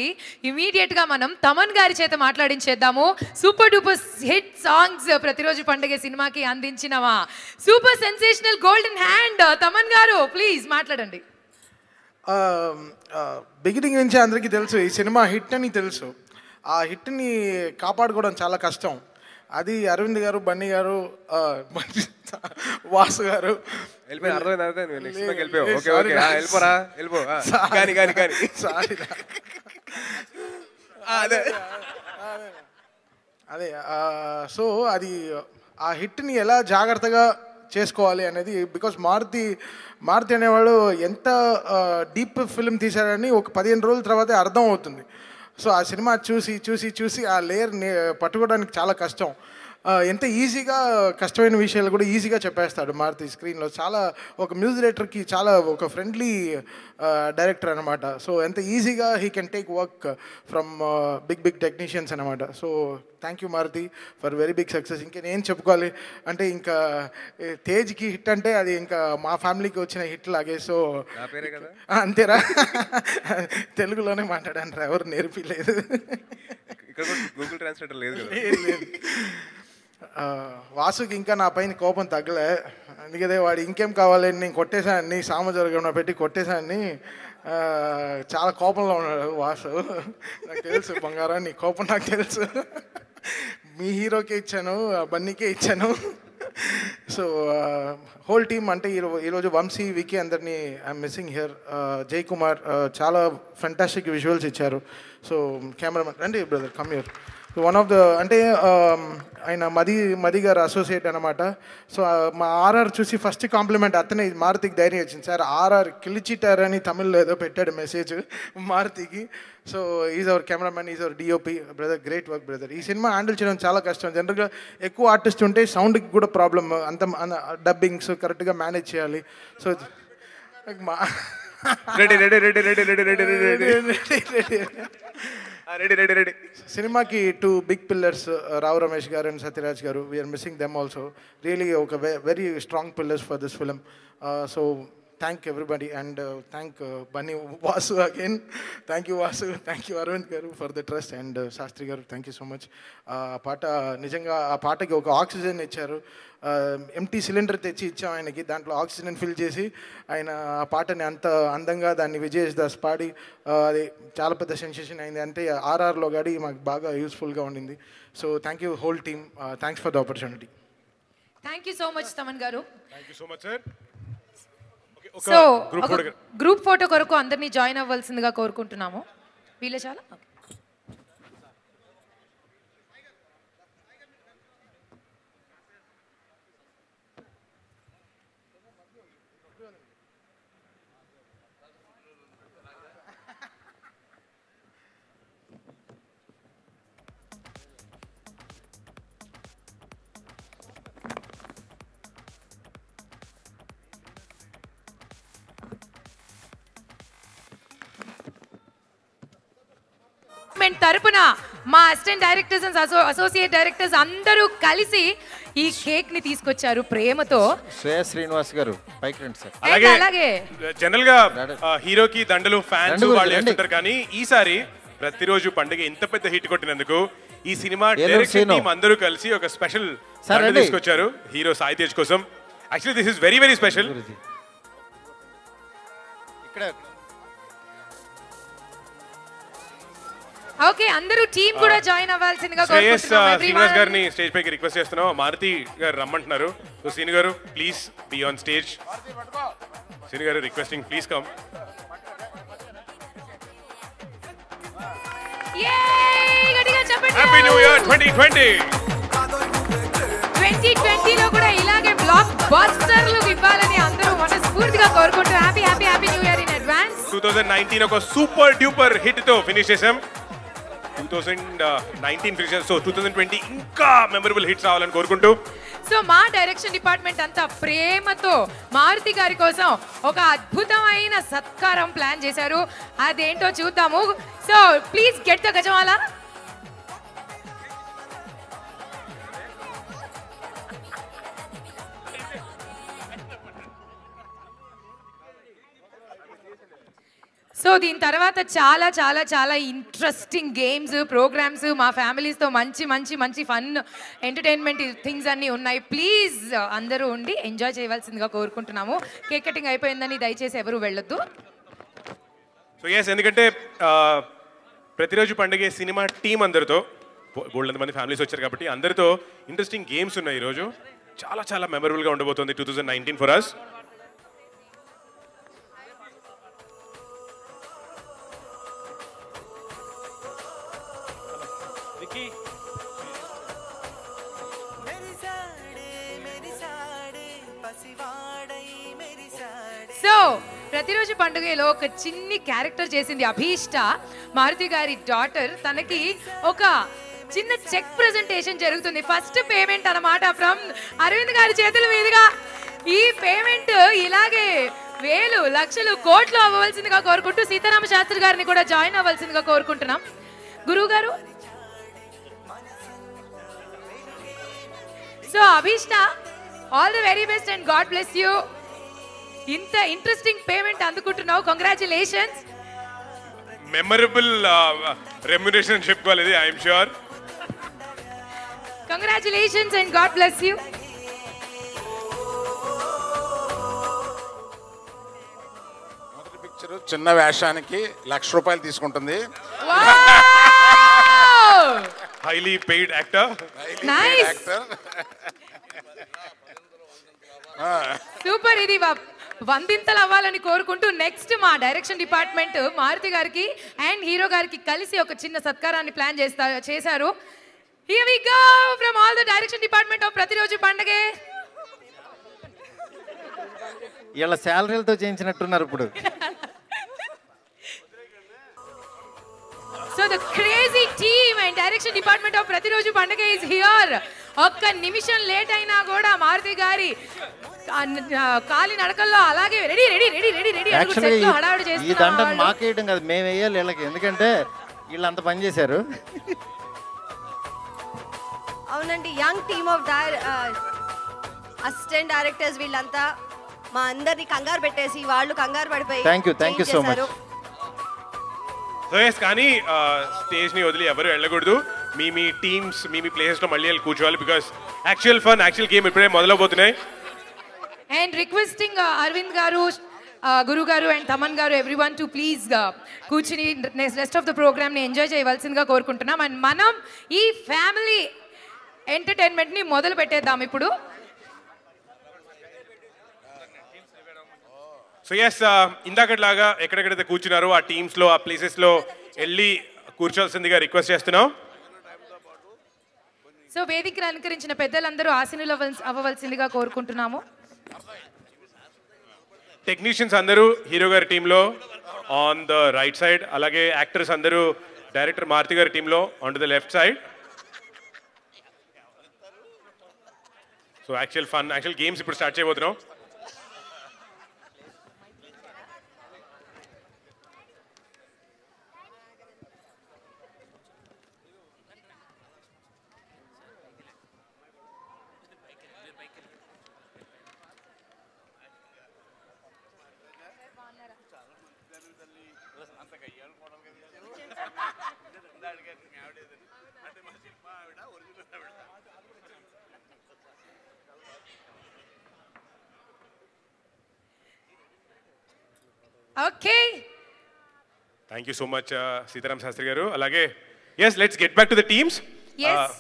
ఇమీడియట్గా మనం తమన్ గారి చేత మాట్లాడించేద్దాము. Super duper hit songs Prati Roju Pandage సినిమాకి అందించినవా super sensational golden hand Thaman గారు, ప్లీజ్ మాట్లాడండి. బిగినింగ్ నుంచి అందరికీ తెలుసు ఈ సినిమా హిట్ అని తెలుసు. ఆ హిట్ని కాపాడుకోవడం చాలా కష్టం. అది అరవింద్ గారు, బన్నీ గారు, వాసు గారు అదే సో అది ఆ హిట్ని ఎలా జాగ్రత్తగా చేసుకోవాలి అనేది. బికాస్ మారుతి అనేవాడు ఎంత డీప్ ఫిల్మ్ తీశాడని ఒక 15 రోజుల తర్వాతే అర్థం అవుతుంది. సో ఆ సినిమా చూసి ఆ లేయర్ పట్టుకోవడానికి చాలా కష్టం. ఎంత ఈజీగా కష్టమైన విషయాలు కూడా ఈజీగా చెప్పేస్తాడు మారుతి స్క్రీన్లో. చాలా ఒక మ్యూజిక్ డైరెక్టర్కి చాలా ఒక ఫ్రెండ్లీ డైరెక్టర్ అనమాట. సో ఎంత ఈజీగా he can take work from big technicians అనమాట. So thank you Maruthi for very big success. ఇంకా నేను చెప్పుకోవాలి అంటే ఇంకా తేజ్కి హిట్ అంటే అది ఇంకా మా ఫ్యామిలీకి వచ్చిన హిట్ లాగే. సో అంతేరా, తెలుగులోనే మాట్లాడాను రా, ఎవరు నేర్పిలేదు. గూగుల్ ట్రాన్స్లేటర్ లేదు కదా. వాసుకి ఇంకా నా పైన కోపం తగ్గలే. అందుకే వాడు ఇంకేం కావాలని నేను కొట్టేశాన్ని, సామజర్గంలో పెట్టి కొట్టేశాన్ని. చాలా కోపంలో ఉన్నాడు వాసు. నాకు తెలుసు బంగారం, నీ కోపం నాకు తెలుసు. మీ హీరోకే ఇచ్చాను, బన్నీకే ఇచ్చాను. సో హోల్ టీమ్ అంటే ఈరోజు వంశీ, వికీ అందరినీ ఐఎమ్ మిస్సింగ్ హియర్. జై కుమార్ చాలా ఫెంటాస్టిక్ విజువల్స్ ఇచ్చారు. సో కెమెరామెన్ రండి brother, come here. One of the అంటే ఆయన మది గారు అసోసియేట్ అనమాట. సో మా ఆర్ఆర్ చూసి ఫస్ట్ కాంప్లిమెంట్ అతనే మారుతికి ధైర్యం వచ్చింది. సార్ ఆర్ఆర్ కిలిచిటారు అని తమిళ్లో ఏదో పెట్టాడు మెసేజ్ మారుతికి. So is our cameraman, is our DOP. Brother great work brother. ఈ సినిమా హ్యాండిల్ చేయడం చాలా కష్టం. జనరల్గా ఎక్కువ ఆర్టిస్ట్ ఉంటే సౌండ్కి కూడా ప్రాబ్లమ్, అంత డబ్బింగ్స్ కరెక్ట్గా మేనేజ్ చేయాలి. సో మా ready ready ready ready ready ready ready ready ready ready. సినిమాకి 2 బిగ్ పిల్లర్స్, రావు రమేష్ గారు అండ్ సత్యరాజ్ గారు. We're missing them also. Really ఒక very strong pillars for this film. So thank everybody and thank Bunny, Vasu again. Thank you Vasu, thank you Aravind గారు for the trust and Shastri గారు thank you so much. ఆ పాట నిజంగా ఆ పాటకి ఒక ఆక్సిజన్ ఇచ్చారు. ఎంటీ సిలిండర్ తెచ్చి ఇచ్చాం ఆయనకి, దాంట్లో ఆక్సిజన్ ఫిల్ చేసి ఆయన ఆ పాటని అంత అందంగా దాన్ని విజయ్ దాస్ పాడి అది చాలా పెద్ద సెన్సేషన్ అయింది. అంటే ఆర్ఆర్లో గాడి మాకు బాగా యూస్ఫుల్గా ఉండింది. So thank you whole team, thanks for the opportunity. Thank you so much Thaman గారు. Thank you so much sir. So group photo కొరకు అందరినీ జాయిన్ అవ్వాల్సిందిగా కోరుకుంటున్నాము. వీళ్ళే చాలా తరపున మా assistant directors and associate directors అందరూ కలిసి ఈ కేక్ ని తీసుకొచ్చారు ప్రేమతో. శ్రేయస్ శ్రీనివాస్ గారు పైకి రండి సార్. అలాగే జనరల్ గా హీరోకి దండలు ఫ్యాన్స్ వాళ్ళు వేస్తుంటారు, కానీ ఈసారి ప్రతిరోజు పండుగ ఇంత పెద్ద హిట్ కొట్టినందుకు ఈ సినిమా డైరెక్షన్ టీమ్ అందరూ కలిసి ఒక స్పెషల్ దండ తీసుకొచ్చారు హీరో సాయి తేజ్ కోసం. Actually this is very very special. ఇక్కడ ఓకే, అందరూ టీం కూడా జాయిన్ అవ్వాల్సిందిగా శ్రేయస్ కోరుకుంటున్నాం. శ్రీనివాస్ గారిని స్టేజ్ పైకి రిక్వెస్ట్ చేస్తున్నాం. మారుతి గారు రమ్మంటున్నారు. సో సీని గారు ప్లీజ్ బి ఆన్ స్టేజ్. సీని గారు requesting please come. Happy new year 2020. 2020 లో కూడా ఇలాగే బ్లాక్ బస్టర్లు ఇవ్వాలని అందరూ మనస్ఫూర్తిగా కోరుకుంటూ happy happy happy new year in advance. 2019 ఒక సూపర్ డ్యూపర్ హిట్ తో ఫినిష్ చేసాం. 2019 ఫినిష్ చేసాం. సో 2020 ఇంకా మెమరబుల్ హిట్స్ రావాలని కోరుకుంటూ, సో మా డైరెక్షన్ డిపార్ట్మెంట్ అంతా ప్రేమతో మారుతి గారి కోసం ఒక అద్భుతమైన సత్కారం ప్లాన్ చేశారు. అదేంటో చూద్దాము. So please get the gajamala. So దీని తర్వాత చాలా చాలా చాలా ఇంట్రెస్టింగ్ గేమ్స్ ప్రోగ్రామ్స్ మా ఫ్యామిలీస్తో మంచి మంచి మంచి ఫన్ ఎంటర్టైన్మెంట్ థింగ్స్ అన్నీ ఉన్నాయి. ప్లీజ్ అందరూ ఉండి ఎంజాయ్ చేయవలసిందిగా కోరుకుంటున్నాము. కేక్ కటింగ్ అయిపోయిందని దయచేసి ఎవరు వెళ్ళొద్దు. సో ఎస్, ఎందుకంటే ప్రతిరోజు పండుగ సినిమా టీం అందరితో బోల్డ్ మంది ఫ్యామిలీస్ వచ్చారు కాబట్టి అందరితో ఇంట్రెస్టింగ్ గేమ్స్ ఉన్నాయి ఈరోజు. చాలా చాలా మెమరబుల్గా ఉండబోతుంది 2019 ఫర్ అస్. సో ప్రతిరోజు పండుగలో ఒక చిన్ని క్యారెక్టర్ చేసింది అభీష్ట, మారుతి గారి డాటర్. తనకి ఒక చిన్న చెక్ ప్రెజెంటేషన్ జరుగుతుంది. ఫస్ట్ పేమెంట్ అన్నమాట ఫ్రమ్ అరవింద్ గారి చేతుల మీదుగా. ఈ పేమెంట్ ఇలాగే వేలు లక్షలు కోట్లు అవ్వవలసిందిగా కోరుకుంటూ సీతారామ శాస్త్రి గారిని కూడా జాయిన్ అవ్వాల్సిందిగా కోరుకుంటున్నాం. గురువు గారు. So Abhishta, all the very best and God bless you. ఇంత ఇంట్రెస్టింగ్ పేమెంట్ అందుకుంటున్నావు, కంగ్రాచులేషన్స్. మెమరబుల్ రెమ్యునరేషన్ చెప్పుకోవాలి, I'm sure. Congratulations and God bless you. మొదటి పిక్చర్ చిన్న వేషానికి ₹1,00,000 తీసుకుంటుంది. Highly paid actor. Nice, super. ఇది వందింతలు అవ్వాలని కోరుకుంటూ నెక్స్ట్ మా డైరెక్షన్ డిపార్ట్మెంట్ మారుతి గారికి అండ్ హీరో గారికి కలిసి ఒక చిన్న సత్కారాన్ని ప్లాన్ చేశారు. Here we go from all the direction department of ప్రతిరోజు పండగే. వీళ్ళ శాలరీలతో చేయించినట్టున్నారు ఇప్పుడు. So the crazy team and direction department of ప్రతిరోజు పండగే is here. ఒక్క నిమిషం లేట్ అయినా కూడా మారుతి గారి కాలి నడకల్లో అలాగే ready ready ready ready ready actually ఈ దండను మాకేయడం కాదు, మేము వేయాలి వీళ్ళకి, ఎందుకంటే వీళ్ళు అంత పని చేశారు. అవునండి, young team of assistant directors వీళ్ళంతా మా అందరిని కంగారు పెట్టేసి వాళ్ళు కంగారు పడిపోయి thank you so much. So yes, కానీ స్టేజ్ని వదిలి ఎవరు వెళ్ళకూడదు. మీ టీమ్స్ మీ ప్లేసెస్లో మళ్ళీ వెళ్ళి కూర్చోవాలి. Because actual fun, actual game ఇప్పుడే మొదలవబోతున్నాయి. అండ్ రిక్వెస్టింగ్ అరవింద్ గారు, గురు గారు అండ్ తమన్ గారు, ఎవ్రీవన్ టు ప్లీజ్ కూర్చుని రెస్ట్ ఆఫ్ ద ప్రోగ్రామ్ని ఎంజాయ్ చేయవలసిందిగా కోరుకుంటున్నాం. అండ్ మనం ఈ ఫ్యామిలీ ఎంటర్టైన్మెంట్ని మొదలు పెట్టేద్దాం ఇప్పుడు. సో ఎస్, ఇందాకట్లాగా ఎక్కడెక్కడైతే కూర్చున్నారో ఆ టీమ్స్లో ఆ ప్లేసెస్లో వెళ్ళి కూర్చోవలసిందిగా రిక్వెస్ట్ చేస్తున్నాం. సో వేదికను అలంకరించిన పెద్దలందరూ ఆసీనులు అవ్వవలసిందిగా కోరుకుంటున్నాము. టెక్నీషియన్స్ అందరూ హీరో గారి టీంలో ఆన్ ద రైట్ సైడ్, అలాగే యాక్టర్స్ అందరూ డైరెక్టర్ మారుతి గారి టీంలో on to the left side. So actual games ఇప్పుడు స్టార్ట్ చేయబోతున్నాం. Okay, thank you so much Sitaram Sastry గారు. అలాగే yes, let's get back to the teams. Yes,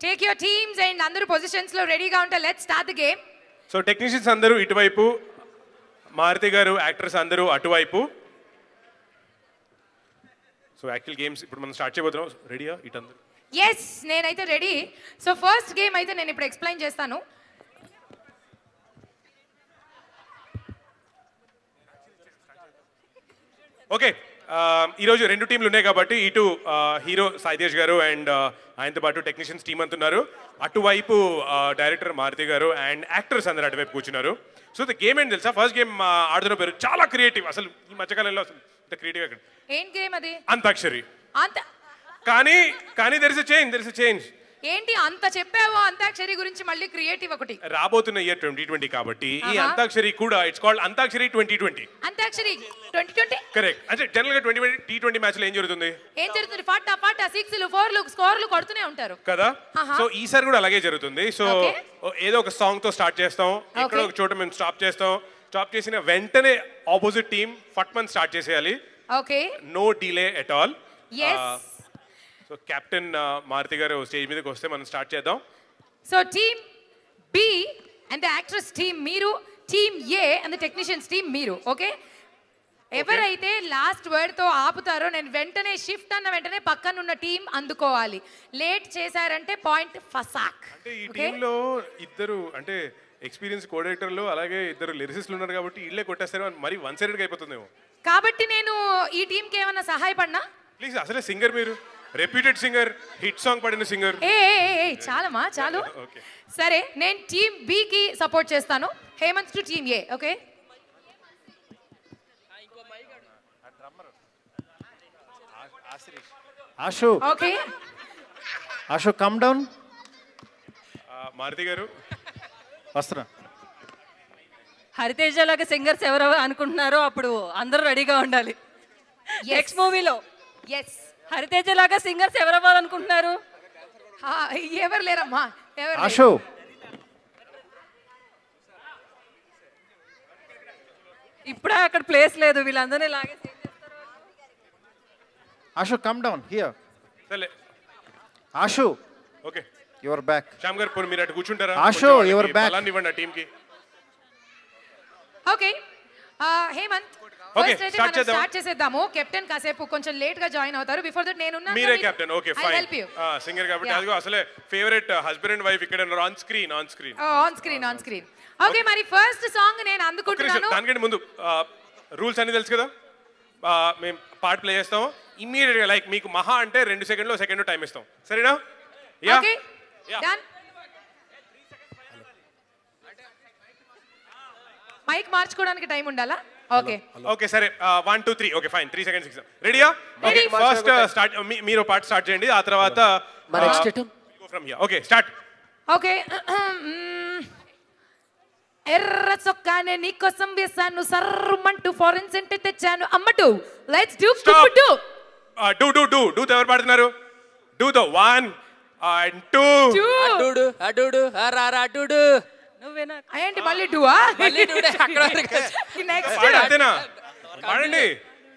take your teams and అందరూ positions లో రెడీగా ఉంటే let's start the game. So technicians అందరూ ఇటువైపు, మారుతి గారు యాక్టర్స్ అందరూ అటువైపు. సో యాక్చువల్ గేమ్స్ ఇప్పుడు మనం స్టార్ట్ చేయబోతున్నాం. రెడీయా ఇటు అందరూ? ఎస్, నేనైతే రెడీ. సో ఫస్ట్ గేమ్ అయితే నేను ఇప్పుడు ఎక్స్ప్లెయిన్ చేస్తాను. ఓకే, ఈరోజు రెండు టీంలు ఉన్నాయి కాబట్టి ఇటు హీరో సాయితేజ్ గారు అండ్ ఆయనతో పాటు టెక్నీషియన్స్ టీమ్ అంటున్నారు, అటువైపు డైరెక్టర్ మారుతి గారు అండ్ యాక్టర్స్ అందరూ అటువైపు కూర్చున్నారు. సో ద గేమ్ ఏంటి తెలుసా? ఫస్ట్ గేమ్ ఆడుతున్న పేరు చాలా క్రియేటివ్, అసలు ఈ మధ్యకాలంలో అసలు ఇంత క్రియేటివ్ అక్కడ. ఏం గేమ్ అది? అంతాక్షరి. కానీ దెర్ ఇస్ ఎ చేంజ్. ఏంటి అంత చెప్పావో అంతాక్షరి గురించి? మళ్ళీ క్రియేటివ్ ఒకటి. రాబోతున్న ఇయర్ 2020 కాబట్టి ఈ అంతాక్షరి కూడా it's called antakshari 2020. Antakshari 2020 correct. అంటే జనరల్ గా 2020 మ్యాచ్ లో ఏం జరుగుతుంది? ఫాటా ఫాటా 6లు 4లు స్కోర్లు కొడుతూనే ఉంటారు కదా. సో ఈసారి కూడా అలాగే జరుగుతుంది. సో ఏదో ఒక సాంగ్ తో స్టార్ట్ చేస్తాం, ఎక్కడో ఒక చోట మేము స్టాప్ చేస్తాం. స్టాప్ చేసిన వెంటనే ఆపోజిట్ టీమ్ ఫట్మన్ స్టార్ట్ చేసేయాలి. Okay, no delay at all. yes. So captain Maruthi గారు స్టేజ్ మీదకి వస్తే మనం స్టార్ట్ చేద్దాం. So team B and the actress team మీరు, team A and the technicians team మీరు. ఓకే, ఎవరైతే లాస్ట్ వర్డ్ తో ఆపుతారో నేను వెంటనే షిఫ్ట్ అన్న వెంటనే పక్కన ఉన్న టీం అందుకోవాలి. లేట్ చేశారంటే పాయింట్ ఫసాక్. అంటే ఈ టీంలో ఇద్దరు అంటే ఎక్స్పీరియన్స్ కోడైరెక్టర్లు అలాగే ఇద్దరు లిరిసిస్టులు ఉన్నారు కాబట్టి ఇళ్ళే కొట్టేస్తారు, మరి వన్ సైడెడ్గా అయిపోతుందేమో. కాబట్టి నేను ఈ టీంకి ఏమన్నా సహాయపడినా? ప్లీజ్, అసలే సింగర్ మీరు. రెప్యూటెడ్ సింగర్, హిట్ సాంగ్ పాడిన సింగర్. చాలమ్మా చాలు. సరే నేను టీమ్ బి కి సపోర్ట్ చేస్తాను, Hemanth to team A. Okay Ashu, okay Ashu come down. Maruthi గారు వస్తున్నా. హరితేజ లాగా సింగర్స్ ఎవరు అనుకుంటున్నారో అప్పుడు అందరూ రెడీగా ఉండాలి. నెక్స్ట్ మూవీలో ఎస్ హరితేజ లాగా సింగర్స్ ఎవరు అవ్వాలనుకుంటున్నారు? ఎవరు లేరమ్మా, ఎవరు లేరు. ఆషు ఇప్పుడే అక్కడ ప్లేస్ లేదు, వీళ్ళందరినీ లాగే ఆషు కమ్ డౌన్ హియర్. సరే Ashu okay your back. Shyam గారు పోనీ మీరు అటు కూర్చుంటారా? Ashu your back. బలాన్ని ఇవ్వండి ఆ టీంకి. ఓకే హేమంత్ Okay, ఫస్ట్ అయితే start మనం చేద్దాం. స్టార్ట్ చేసేద్దాము. కెప్టెన్ కాసేపు కొంచెం లేట్ గా జాయిన్ అవుతారు. బిఫోర్ దట్ నేను ఉన్నాను. మీరే captain. Okay fine. Help you. Singer కాబట్టి అదిగో అసలే ఫేవరెట్ హస్బెండ్ అండ్ వైఫ్ ఇక్కడ on screen. On screen. Okay మరి ఫస్ట్ సాంగ్ నేను అందుకుంటున్నాను. దానికంటే ముందు రూల్స్ అన్ని తెలుసు కదా, మేము పాట ప్లే చేస్తాం ఇమ్మీడియట్ గా, లైక్ మీకు మహా అంటే 2 సెకండ్లో సెకండ్ టైం ఇస్తాం, సరేనా? Okay done. మైక్ మార్చుకోవడానికి టైం ఉండాలా? ఓకే ఓకే సరే 1 2 3 ఓకే ఫైన్ 3 సెకండ్స్ ఇస్తాం. రెడీయా? ఓకే ఫస్ట్ స్టార్ట్, మీరు పాట స్టార్ట్ చేయండి, ఆ తర్వాత from here. Okay start. Okay ఎర్ర చొక్కానే నీకోసం వేసాను, సర్రుమంటూ ఫారెన్ సెంట్ తెచ్చాను అమ్మటు. లెట్స్ డూ కుప్పు డూ ఎవరు పాడుతున్నారు? Do the 1 and 2. అడుడు అడుడు అరారా అడుడు. నువ్వేనా ఏంటి మళ్ళీ డూవా? మళ్ళీ డూడే అక్కడ వరకు. నెక్స్ట్ అంతేనా? పాడండి.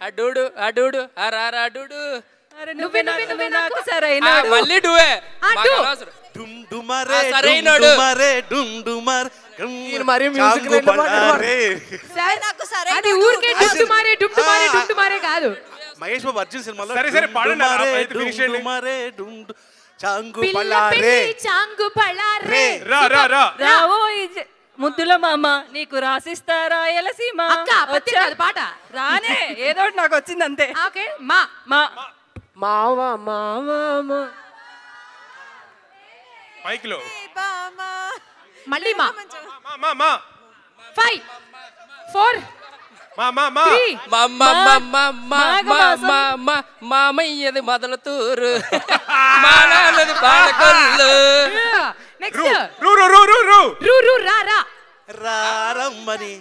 అడుడు అడుడు అరారా అడుడు. అరే నువ్వే నాకు సరైనడు. మళ్ళీ డూవే. డూ. డుమ్ డుమరే సరైనడు. డుమ్ డుమర్ నేను మరి మ్యూజిక్ రెండు పాడారు. నాకు సరే అది ఊరికే డుమ్డుమారే కాదు. మహేష్ బాబు అర్జున్ సినిమాలో సరే పాడండి, అయితే ఫినిష్ చేయండి. డుమరే డుమ్ చాంగు పిల్ల పళ్ళారే పెళ్లి చాంగు పళ్ళారే. రా రావో ముద్దుల మామ నీకు రాసిస్తారా ఎలసీమ. అక్క పత్తి కాదు పాట. రానే ఏదో ఒకటి నాకు వచ్చింది అంతే. ఓకే మా మావా మావా మైక్ లో మళ్ళీ మా మా 5 4 మా 3 మామయ్యది మొదలతూరు మానది పాలకొల్లు. నెక్స్ట్ రూ రా రారమ్మని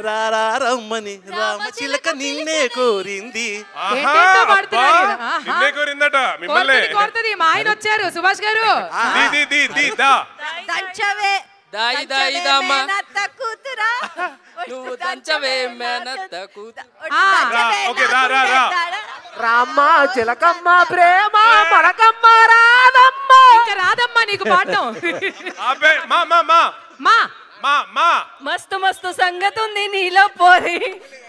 రారమ్మని రామచిలక నిన్నే కోరింది. ఏంటేంటో పాడుతున్నాడు ఈయన. ఆహా. నిన్నే కోరిందట మిమ్మల్ని. కోరుతుంది మా ఆయన వచ్చారు సుభాష్ గారు. దంచవే దాయి దాయి దామా మేనత్త కూతురా. నువ్వు దంచవే మేనత్త కూతురు. ఓకే రా రామ్మ చిలకమ్మ ప్రేమ మరకమ్మ రాదమ్మ. ఇంకా రాదమ్మా నీకు పాడటం. మా మస్తు మస్తు సంగతి ఉంది నీలో పోరి.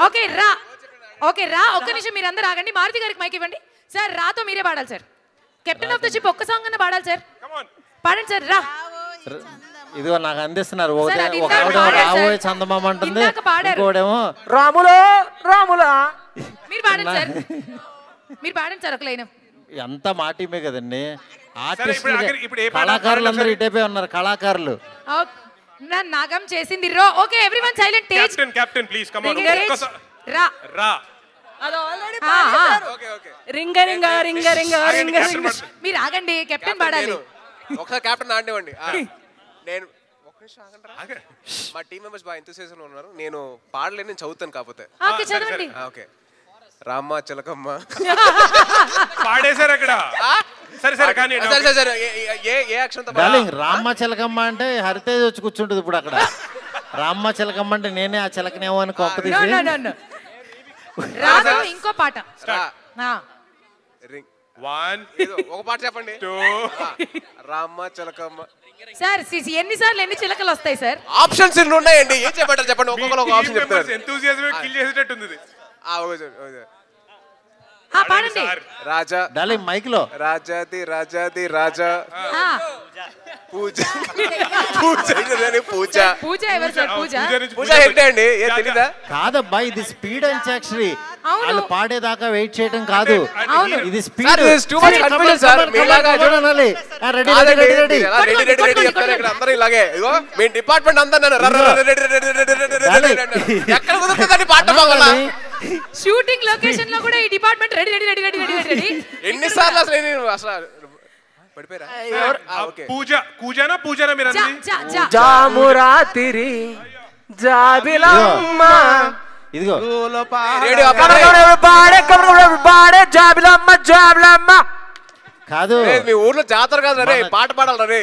ఓకే రా ఒక్క నిమిషం మీరు అందరూ ఆగండి. మారుతి గారికి మైక్ ఇవ్వండి సార్. రాతో మీరే పాడాలి sir. Captain of the ship ఒక్క సాంగ్ అన్న పాడాలి సార్. పాడండి సార్. రా ఇదిగో నాకు అందిస్తున్నారు. సరే, అది ఒక ఇందాక పాడారు రాబోయే సార్. చందమామ అంటుంది, ఇందాక పాడారు. ఇంకోడేమో రాములా మీరు పాడండి సార్. మీరు పాడండి సార్ ఒక లైన్. ఎంత మాటిమే కదండి. ఇప్పుడు ఏ పాట కళాకారులు అందరూ ఇటైపోయి ఉన్నారు. కళాకారులు నన్ను నాగం చేసింది రో. Okay everyone silent. Captain please come on. రా అది ఆల్రెడీ రింగ రింగ రింగ రింగ రింగ రింగ. మీరు ఆగండి, కెప్టెన్ పాడాలి. ఒకసారి కెప్టెన్ ఆడివ్వండి. నేను ఒక్క నిమిషం ఆగండి. మా టీం మెంబర్స్ బాగా ఎంతసేసం ఉన్నారు. నేను పాడలేను, నేను చదువుతాను కాకపోతే. ఓకే చదవండి. ఓకే రామ్మ చిలకమ్మ పాడేశారు అక్కడ. సరే కానీ సరే ఏ అక్షరం డార్లింగ్ రామ్మ చిలకమ్మ అంటే హరితేజ్ వచ్చి కూర్చుంటుంది ఇప్పుడు అక్కడ. రామ్మ చిలకమ్మ అంటే నేనే ఆ చిలకనేమో అని కొంప తీసి. రాదు ఇంకో పాట. రింగ్ 1 ఒక పాట చెప్పండి. 2 రామ్మ చిలకమ్మ. సార్ ఎన్నిసార్లు ఎన్ని చిలకలు వస్తాయి సార్? ఆప్షన్స్ ఎన్ని ఉన్నాయండి, ఏం చెప్పంటారు చెప్పండి. ఒక్కొక్కరు ఒక ఆప్షన్ చెప్తారు. ఎంతూసియాజం కిల్ చేసేటట్టు ఉంది. పాడండి. రాజా డార్లింగ్ మైక్ లో రాజాది రాజా పూజ పూజ పూజ ఎవరు సార్? పూజ పూజ ఏంటి అండి, ఏ తెలీదా? కాదబ్బా ఇది స్పీడ్ అండ్ యాక్చువల్లీ వాళ్ళు పాడేదాకా వెయిట్ చేయడం కాదు, ఇది speed. Sir, this is too much confusion, sir. మీలాగా అనాలి. రెడీ కాదండి, రెడీ రెడీ మీరు ఎలా రెడీ రెడీ రెడీ చెప్తారు ఇక్కడ అందరూ ఇలాగే. ఇదిగో మీ డిపార్ట్మెంట్ అంతా నన్ను రర్ర రర్ర ready ready ready ready ready ready ready. ఎక్కడ కుదురుతుందండి పాట బాగా? షూటింగ్ లొకేషన్ లో కూడా ఈ department ready ready ready ready ready ready. ఎన్నిసార్లు అసలు నేను అసలు పడిపోయారా? ఓకే. పూజనా మీరు అన్నది? జామురాతిరి జాబిలమ్మ ఇదిగో జాబిలమ్మ జాబిలమ్మ కాదు, మీ ఊర్లో జాతర కాదు రే, పాట పాడాలి రే.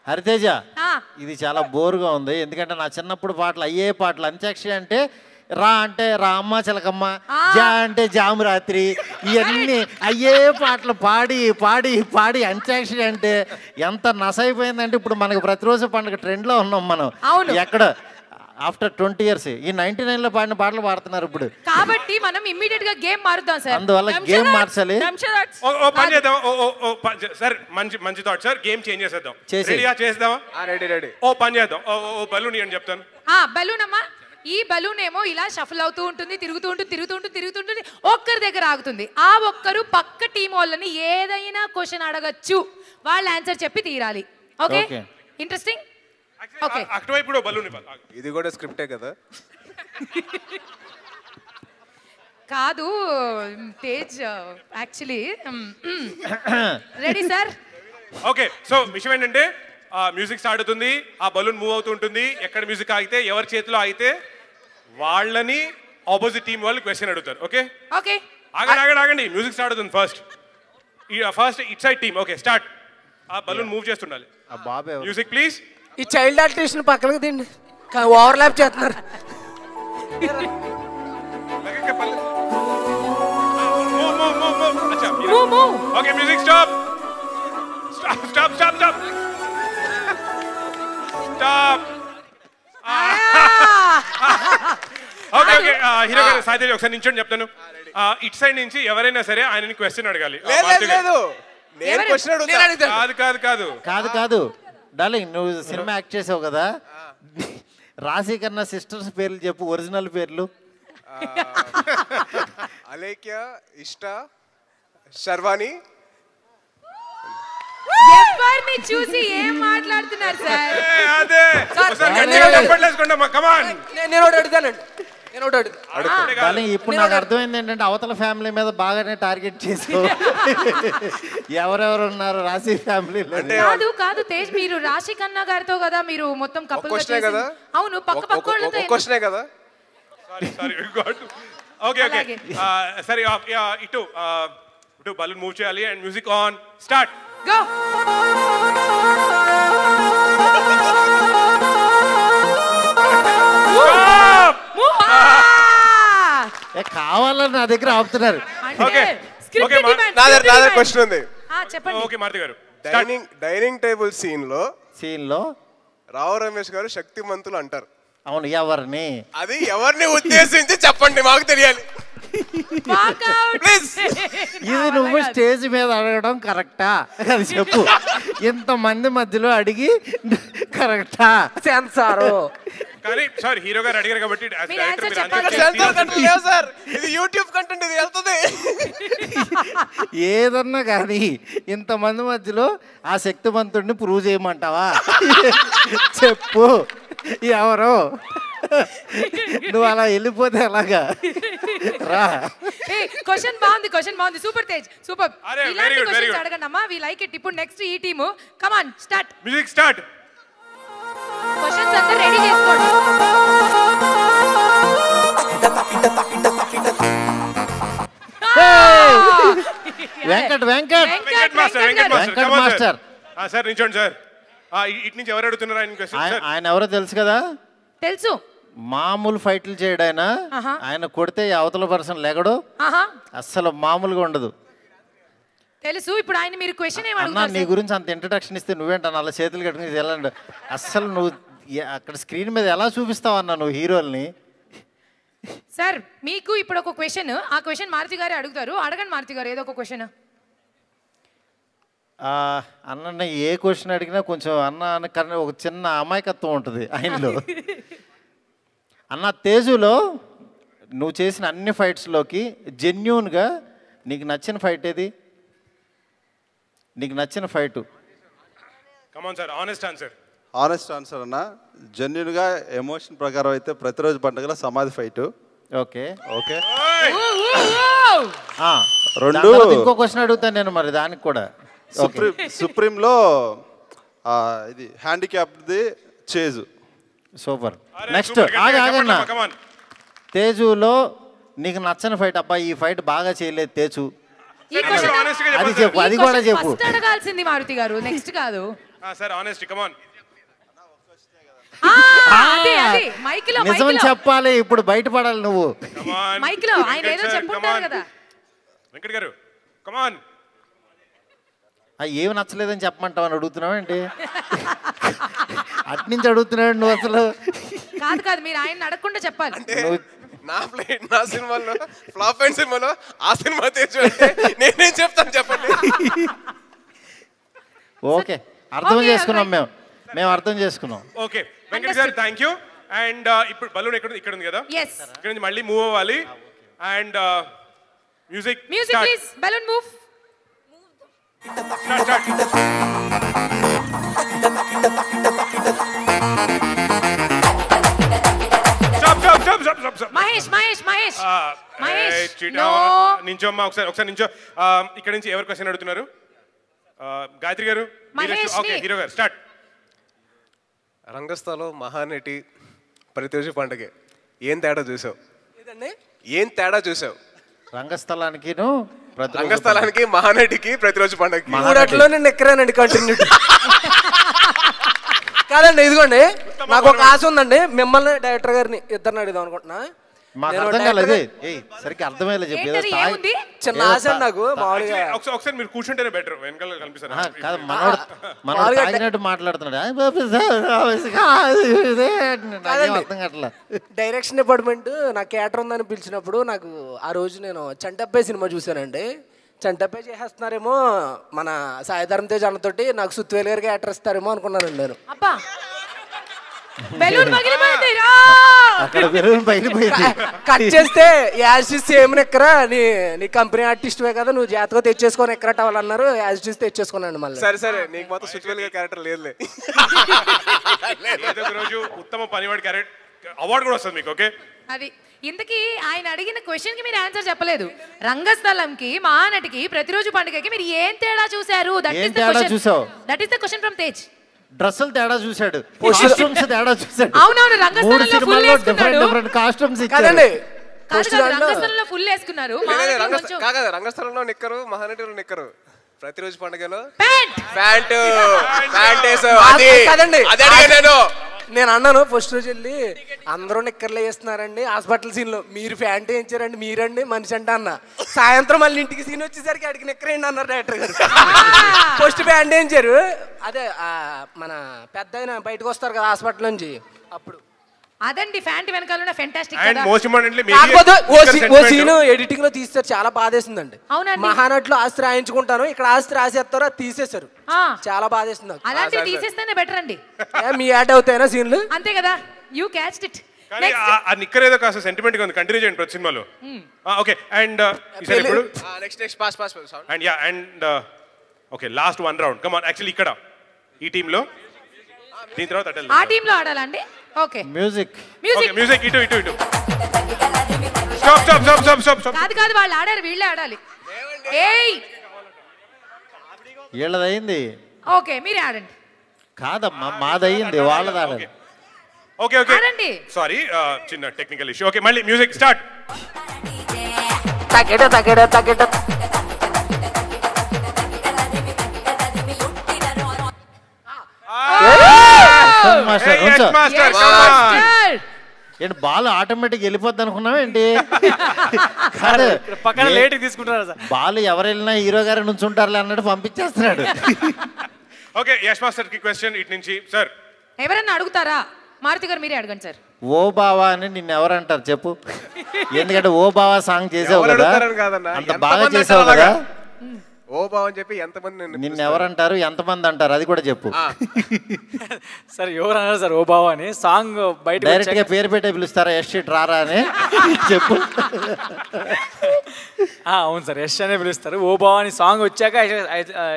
హరితేజ ఇది చాలా బోరుగా ఉంది, ఎందుకంటే నా చిన్నప్పుడు పాటలు అయ్యే పాటలు. అంత్యాక్షరి అంటే రా అంటే రామ్మ చిలకమ్మ, జా అంటే జామురాత్రి, ఇవన్నీ అయ్యే పాటలు పాడి పాడి పాడి అంత్యాక్షరి అంటే ఎంత నసైపోయిందంటే ఇప్పుడు మనకు ప్రతిరోజు పండుగ ట్రెండ్లో ఉన్నాం మనం. ఎక్కడ ఆఫ్టర్ 20 years ఈ 99లో పాడిన పాటలు పాడుతున్నారు ఇప్పుడు. కాబట్టి మనం ఇమ్మీడియట్ గా గేమ్ మారుద్దాం సార్. అందువల్ల గేమ్ మార్చాలి. ఓ పని చేద్దాం. సార్ మంచి థాట్ సార్, గేమ్ చేంజ్ చేసేద్దాం. రెడీయా? చేద్దామా? Ready ready. ఓ పని చేద్దాం, ఓ బలూన్ అని చెప్తాను. బలూన్ అమ్మా, ఈ బలూన్ ఏమో ఇలా షఫల్ అవుతూ ఉంటుంది, తిరుగుతూ ఉంటుంది తిరుగుతూ ఉంటుంది తిరుగుతూ ఉంటుంది, ఒక్కరి దగ్గర ఆగుతుంది. ఆ ఒక్కరు పక్క టీం వాళ్ళని ఏదైనా క్వశ్చన్ అడగచ్చు, వాళ్ళు ఆన్సర్ చెప్పి తీరాలి. Okay, interesting. ఓకే, అటువైపు బలూన్ ఇవ్వాలి. ఇది కూడా స్క్రిప్టే కదా? కాదు Tej, actually. Ready sir? Okay, so విషయం ఏంటంటే మ్యూజిక్ స్టార్ట్ అవుతుంది, ఆ బలూన్ మూవ్ అవుతూ ఉంటుంది. ఎక్కడ మ్యూజిక్ ఆగితే, ఎవరి చేతిలో ఆగితే వాళ్ళని ఆపోజిట్ టీం వాళ్ళు క్వశ్చన్ అడుగుతారు. ఓకే ఓకే, ఆగండి. మ్యూజిక్ స్టార్ట్ అవుతుంది. First it side team. Okay, start. ఆ బలూన్ మూవ్ చేస్తుండాలి. Music please. ఈ చైల్డ్ ఆర్టిస్ట్ పక్కలకు తిండి ఓవర్లాప్ చేస్తున్నారు. Okay, music stop. Stop. Okay hero గారు సాయి ఒకసారి నించోండి చెప్తాను. ఇట్ సైడ్ నుంచి ఎవరైనా సరే ఆయనని క్వశ్చన్ అడగాలి. కాదు డార్లింగ్, నువ్వు సినిమా యాక్ట్ చేసావు కదా, రాశి కన్నా సిస్టర్స్ పేర్లు చెప్పు, ఒరిజినల్ పేర్లు. అలేఖ్య, ఇష్ట, శర్వాణి. ఎవరిని చూసి ఏం మాట్లాడుతున్నారు సార్? ఇప్పుడు నాకు అర్థమైంది ఏంటంటే అవతల ఫ్యామిలీ మీద బాగానే టార్గెట్ చేసావు. ఎవరెవరు ఉన్నారు రాశి ఫ్యామిలీలో? కాదు తేజ్, మీరు రాశి ఖన్నా గారితో కదా మీరు మొత్తం కపుల్ కదా? అవును, పక్క క్వశ్చనే కదా? ఓకే సరే, ఇటు బలూన్ మూవ్ చేయాలి and music on, start. Go! కావాలని నా దగ్గర ఆపుతున్నారు. క్వశ్చన్ ఉంది. ఓకే మారుతి గారు. డైనింగ్ టేబుల్ సీన్ లో రావు రమేష్ గారు శక్తిమంతులు అంటారు. అవును, ఎవరిని? అది ఎవరిని ఉద్దేశించి చెప్పండి, మాకు తెలియాలి. ఇది నువ్వు స్టేజ్ మీద అడగడం కరెక్టా? అది చెప్పు. ఇంతమంది మధ్యలో అడిగి కరెక్టా? సెన్సారు. కానీ సార్ హీరో గారు అడిగారు కాబట్టి ఇది యూట్యూబ్ కంటెంట్, ఇది వెళ్తుంది. ఏదన్నా కానీ ఇంతమంది మధ్యలో ఆ శక్తివంతుడిని ప్రూవ్ చేయమంటావా? చెప్పు ఎవరో. నువ్వు అలా వెళ్ళిపోతే ఎలాగా? రా. క్వశ్చన్ బాగుంది. Super Tej, super. ఇలాంటి క్వశ్చన్స్ అడగండి అమ్మా, వి లైక్ ఇట్. ఇప్పుడు నెక్స్ట్ ఈ team, come on start. Music start. Questions అంతా రెడీ చేసుకోండి. వెంకట్ మాస్టర్. సార్ నించోండి సార్. ఇటు నుంచి ఎవరు అడుగుతున్నారు ఆయన క్వశ్చన్? ఆయన ఎవరో తెలుసు కదా? తెలుసు. మామూలు ఫైట్లు చేయడాయన. ఆయన కొడితే అవతల పర్సన్ లెగడు, అస్సలు మామూలుగా ఉండదు. తెలుసు. ఇప్పుడు ఆయన మీరు క్వశ్చన్ ఏం అడుగుతారు? నీ గురించి అంత ఇంట్రడక్షన్ ఇస్తే నువ్వేంటన్నా అలా చేతులు కట్టుకుని వెళ్ళండి. అస్సలు నువ్వు అక్కడ స్క్రీన్ మీద ఎలా చూపిస్తావు అన్నా నువ్వు హీరోల్ని? సార్ మీకు ఇప్పుడు ఒక క్వశ్చన్, ఆ క్వశ్చన్ మారుతి గారే అడుగుతారు. అడగండి మారుతి గారు ఏదో ఒక క్వశ్చన్. అన్న ఏ క్వశ్చన్ అడిగినా కొంచెం అన్న కన్నా ఒక చిన్న అమాయకత్వం ఉంటుంది ఆయనలో. అన్న తేజులో నువ్వు చేసిన అన్ని ఫైట్స్లోకి జెన్యూన్గా నీకు నచ్చిన ఫైట్ ఏది? నీకు నచ్చిన fight? Come on sir, honest answer. Honest answer అన్న, జెన్యున్గా ఎమోషన్ ప్రకారం అయితే ప్రతిరోజు పండుగల సమాధి ఫైట్. Okay okay. రెండు ఇంకో క్వశ్చన్ అడుగుతాను నేను మరి దానికి కూడా. సుప్రీంలో ఇది హ్యాండిక్యాప్ది చేజు. సూపర్. నెక్స్ట్ ఆగన్నా, తేజులో నీకు నచ్చని ఫైట్, అబ్బా ఈ ఫైట్ బాగా చేయలేదు తేజు, అది చెప్పు, అది కూడా చెప్పు. అడగాల్సింది మారుతి గారు, నెక్స్ట్ కాదు. నిజం చెప్పాలి, ఇప్పుడు బయటపడాలి నువ్వు. మైక్ లో ఆయన ఏదో చెప్పుంటారు కదా. వెంకట్ గారు కమాన్. ఏమి నచ్చలేదని చెప్పమంటావు అని అడుగుతున్నావు ఏంటి? అట్నుంచి అడుగుతున్నాడు నువ్వు అసలు. కాదు కాదు, మీరు ఆయన అడగకుండా చెప్పాలి. నా సినిమాలో ఫ్లాప్ అయిన సినిమాలో ఆ సినిమా తెచ్చు నేనేం చెప్తాను చెప్పండి. ఓకే, అర్థం చేసుకున్నాం మేము అర్థం చేసుకున్నాం. ఓకే వెంకట్ గారు, థ్యాంక్ యూ. అండ్ ఇప్పుడు బలూన్ ఇక్కడ ఉంది కదా, ఇక్కడ నుంచి మళ్ళీ మూవ్ అవ్వాలి. And music please, balloon move. Mahesh Mahesh Mahesh Mahesh నించోమ్మా, ఒకసారి నించో. ఇక్కడ నుంచి ఎవరు క్వశ్చన్ అడుగుతున్నారు? గాయత్రి గారు. ఓకే, హీరో గారు స్టార్ట్. రంగస్థలం మహానటి ప్రతిరోజు పండుగ ఏం తేడా చూసావు? ఏం తేడా చూసావు? రంగస్థలానికి మహానటికి ప్రతిరోజు పండుగ. మూడట్లో నేను ఎక్కరానండి కంటిన్యూటీ. కాదండి, ఇదిగోండి నాకు ఒక ఆశ ఉందండి, మిమ్మల్ని డైరెక్టర్ గారిని ఇద్దరిని అడుగుదాం అనుకుంటున్నా. చిన్న ఆశ నాకు. మామూలుగా ఒకసారి మీరు కూర్చుంటేనే బెటర్, వెనకాల కనిపిస్తారు. డైరెక్షన్ డిపార్ట్మెంట్ నాకు క్యాటర్ ఉందని పిలిచినప్పుడు నాకు ఆ రోజు నేను చంటబ్బాయి సినిమా చూశానండి. చంటబ్బాయి చేసేస్తున్నారేమో మన సాయిధరం తేజ్ అన్నతోటి, నాకు సుత్వేల్ గారికి క్యాటర్ ఇస్తారేమో అనుకున్నానండి నేను. కట్ చేస్తే యాజిస్ సేమ్ ఎక్కరా, నీ కంపెనీ ఆర్టిస్ట్వే కదా, నువ్వు జాతగా తెచ్చేసుకొని ఎక్కడ అవ్వాలన్నారు, యాజిస్ తెచ్చేసుకున్నాను మళ్ళీ. సరే నీకు మాత్రం సుత్వేల్ గారి క్యారెక్టర్ లేదులే. రోజు ఉత్తమ పనివాడి క్యారెక్టర్ అవార్డు కూడా వస్తుంది మీకు. ఓకే, అది ఇంతకీ ఆయన అడిగిన క్వశ్చన్ కి మీరు ఆన్సర్ చెప్పలేదు. రంగస్థలంకి మహానటికి ప్రతిరోజు పండుగకి మీరు ఏం తేడా చూసారు? That is the question from Tej. డ్రెస్సులు తేడా చూశాడు, కాస్ట్యూమ్స్ తేడా చూశాడు. అవునవును, రంగస్థలంలో ఫుల్ వేసుకున్నాడు. డిఫరెంట్ కాస్ట్యూమ్స్ ఇచ్చారు. రంగస్థలంలో ఫుల్ వేసుకున్నారు. రంగస్థలంలో నిక్కరు, మహానటిలో నిక్కరు. ప్రతిరోజు పండుగలో నేను అన్నాను ఫస్ట్ రోజు వెళ్ళి, అందరూ నిక్కర్లు వేస్తున్నారండి హాస్పిటల్ సీన్ లో, మీరు ప్యాంట్ వేయించారండి, మీరండి మనిషి అంటే అన్న. సాయంత్రం మళ్ళీ ఇంటికి సీన్ వచ్చేసరికి అడిగి నిక్కరేయండి అన్నారు డైరెక్టర్ గారు. ఫస్ట్ ప్యాంట్ వేయించారు, అదే మన పెద్ద ఆయన బయటకు వస్తారు కదా హాస్పిటల్ నుంచి, అప్పుడు అదండి ఫ్యాంట్ వెనకాల ఫెంటాస్టిక్. ఓ సీన్ ఎడిటింగ్ లో తీస్తారు, చాలా బాధేసిందండి. మహానట్లో ఆస్తి రాయించుకుంటాను, ఇక్కడ ఆస్తి రాసేస్తారో అది తీసేశారు, చాలా బాధేస్తుంది. అలాంటివి తీసేస్తేనే బెటర్ అండి. మీ యాడ్ అవుతాయినా సీన్లు? అంతే కదా, యూ క్యాచ్డ్ ఇట్. ఆ నిక్కర్ ఏదో కాస్త సెంటిమెంట్ గా ఉంది, కంటిన్యూ చేయండి ప్రతి సినిమాలో. ఓకే, అండ్ ఇప్పుడు next pass and yeah and okay, last one round. Come on, actually ఇక్కడ ఈ టీమ్ లో, దీని తర్వాత ఆ టీమ్ లో ఆడాలండి. ఓకే, మ్యూజిక్ ఇటు స్టాప్. కాదు వాళ్ళు ఆడారు, వీళ్ళే ఆడాలి. ఏయ్ వీళ్ళదయింది. ఓకే, మీరే ఆడండి. కాదమ్మా, మాదయ్యింది, వాళ్ళది ఆడాలి. ఓకే ఆడండి. సారీ, చిన్న టెక్నికల్ ఇష్యూ. ఓకే, మళ్ళీ మ్యూజిక్ స్టార్ట్. ఏంటి బాల్ ఆటోమేటిక్ వెళ్ళిపోద్ది అనుకున్నావా ఏంటి? పక్కన లేట్ తీసుకుంటారు సార్. బాల్ ఎవరు వెళ్ళినా హీరో గారి నుంచి ఉంటారులే అన్నట్టు పంపించేస్తున్నాడు. ఓకే, యష్ మాస్టర్ కి క్వశ్చన్ ఇటు నుంచి. సార్ ఎవరన్నా అడుగుతారా? మారుతి గారు మీరే అడగండి సార్. ఓ బావా అని నిన్ను ఎవరంటారు చెప్పు? ఎందుకంటే ఓ బావా సాంగ్ చేసావు కదా, అంత బాగా చేసావు కదా. ఓ ఓ బావ అని చెప్పి ఎంతమంది నిన్ను ఎవరంటారు, ఎంతమంది అంటారు, అది కూడా చెప్పు. సార్ ఎవరు అన్నారు సార్ ఓ బావ అని? సాంగ్ బయట డైరెక్ట్ గా పేరు పెట్టే పిలుస్తారా, ఎస్టీట్ రారా అని చెప్పు. అవును సార్, యష్ అనే పిలుస్తారు. ఓ బావ అని సాంగ్ వచ్చాక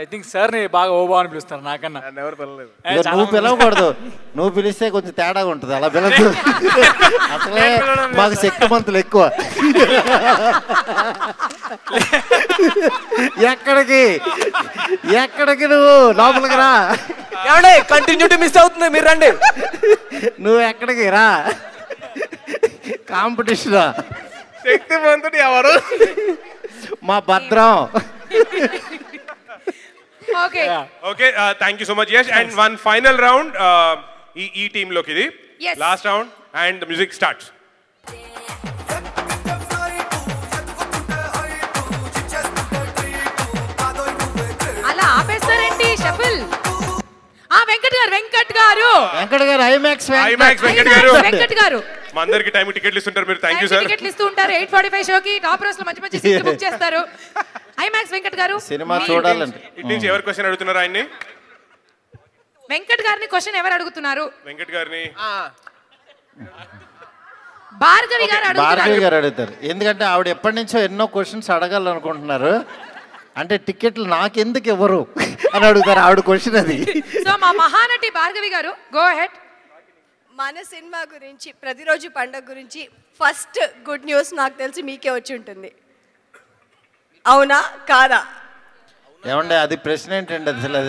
ఐ థింక్ సార్ ని బాగా ఓ బావ అని పిలుస్తారు నాకన్నా. నువ్వు పిలవకూడదు, నువ్వు పిలిస్తే కొంచెం తేడాగా ఉంటుంది, అలా పిలవద్దు. అసలే మాకు శక్తిమంతులు ఎక్కువ. ఎక్కడికి నువ్వు లోపలికి రా. కంటిన్యూటీ మిస్ అవుతుంది, మీరు రండి. నువ్వు ఎక్కడికి రా, కాంపిటీషన్. శక్తిమంతుడు ఎవరు? మా భద్రం. Okay okay, thank you so much Yash. And one final round ఈ టీమ్ లోకి, ఇది last round and music starts. అలా ఆపేస్తారండి షఫుల్. వెంకట్ గారు ఐమాక్స్ వెంకట్ గారు మా అందరికి టైం టికెట్లు ఇస్తుంటారు మీరు. Thank you sir. టికెట్లు ఇస్తూ ఉంటారు 8:45 షోకి. టాప్ రోస్ లో మంచి మంచి సీట్లు బుక్ చేస్తారు. ఐమాక్స్ వెంకట్ గారు సినిమా చూడాలంటే ఇటు నుంచి ఎవరు క్వశ్చన్ అడుగుతున్నారు ఆయన్ని? వెంకట్ గారిని క్వశ్చన్ ఎవరు అడుగుతున్నారు? వెంకట్ గారిని భార్గవి గారు అడుగుతారు. ఎందుకంటే ఆవిడ ఎప్పటి నుంచో ఎన్నో క్వశ్చన్స్ అడగాలనుకుంటున్నారు. అంటే టికెట్లు నాకెందుకు ఎవరు అని అడుగుతారు, ఆవిడ క్వశ్చన్ అది. సో మా మహానటి భార్గవి గారు, గో అహెడ్. మన సినిమా గురించి, ప్రతిరోజు పండుగ గురించి ఫస్ట్ గుడ్ న్యూస్ నాకు తెలిసి మీకే వచ్చి ఉంటుంది. అవునా కాదా? ఏమంటే అది ప్రశ్న ఏంటండి అసలు?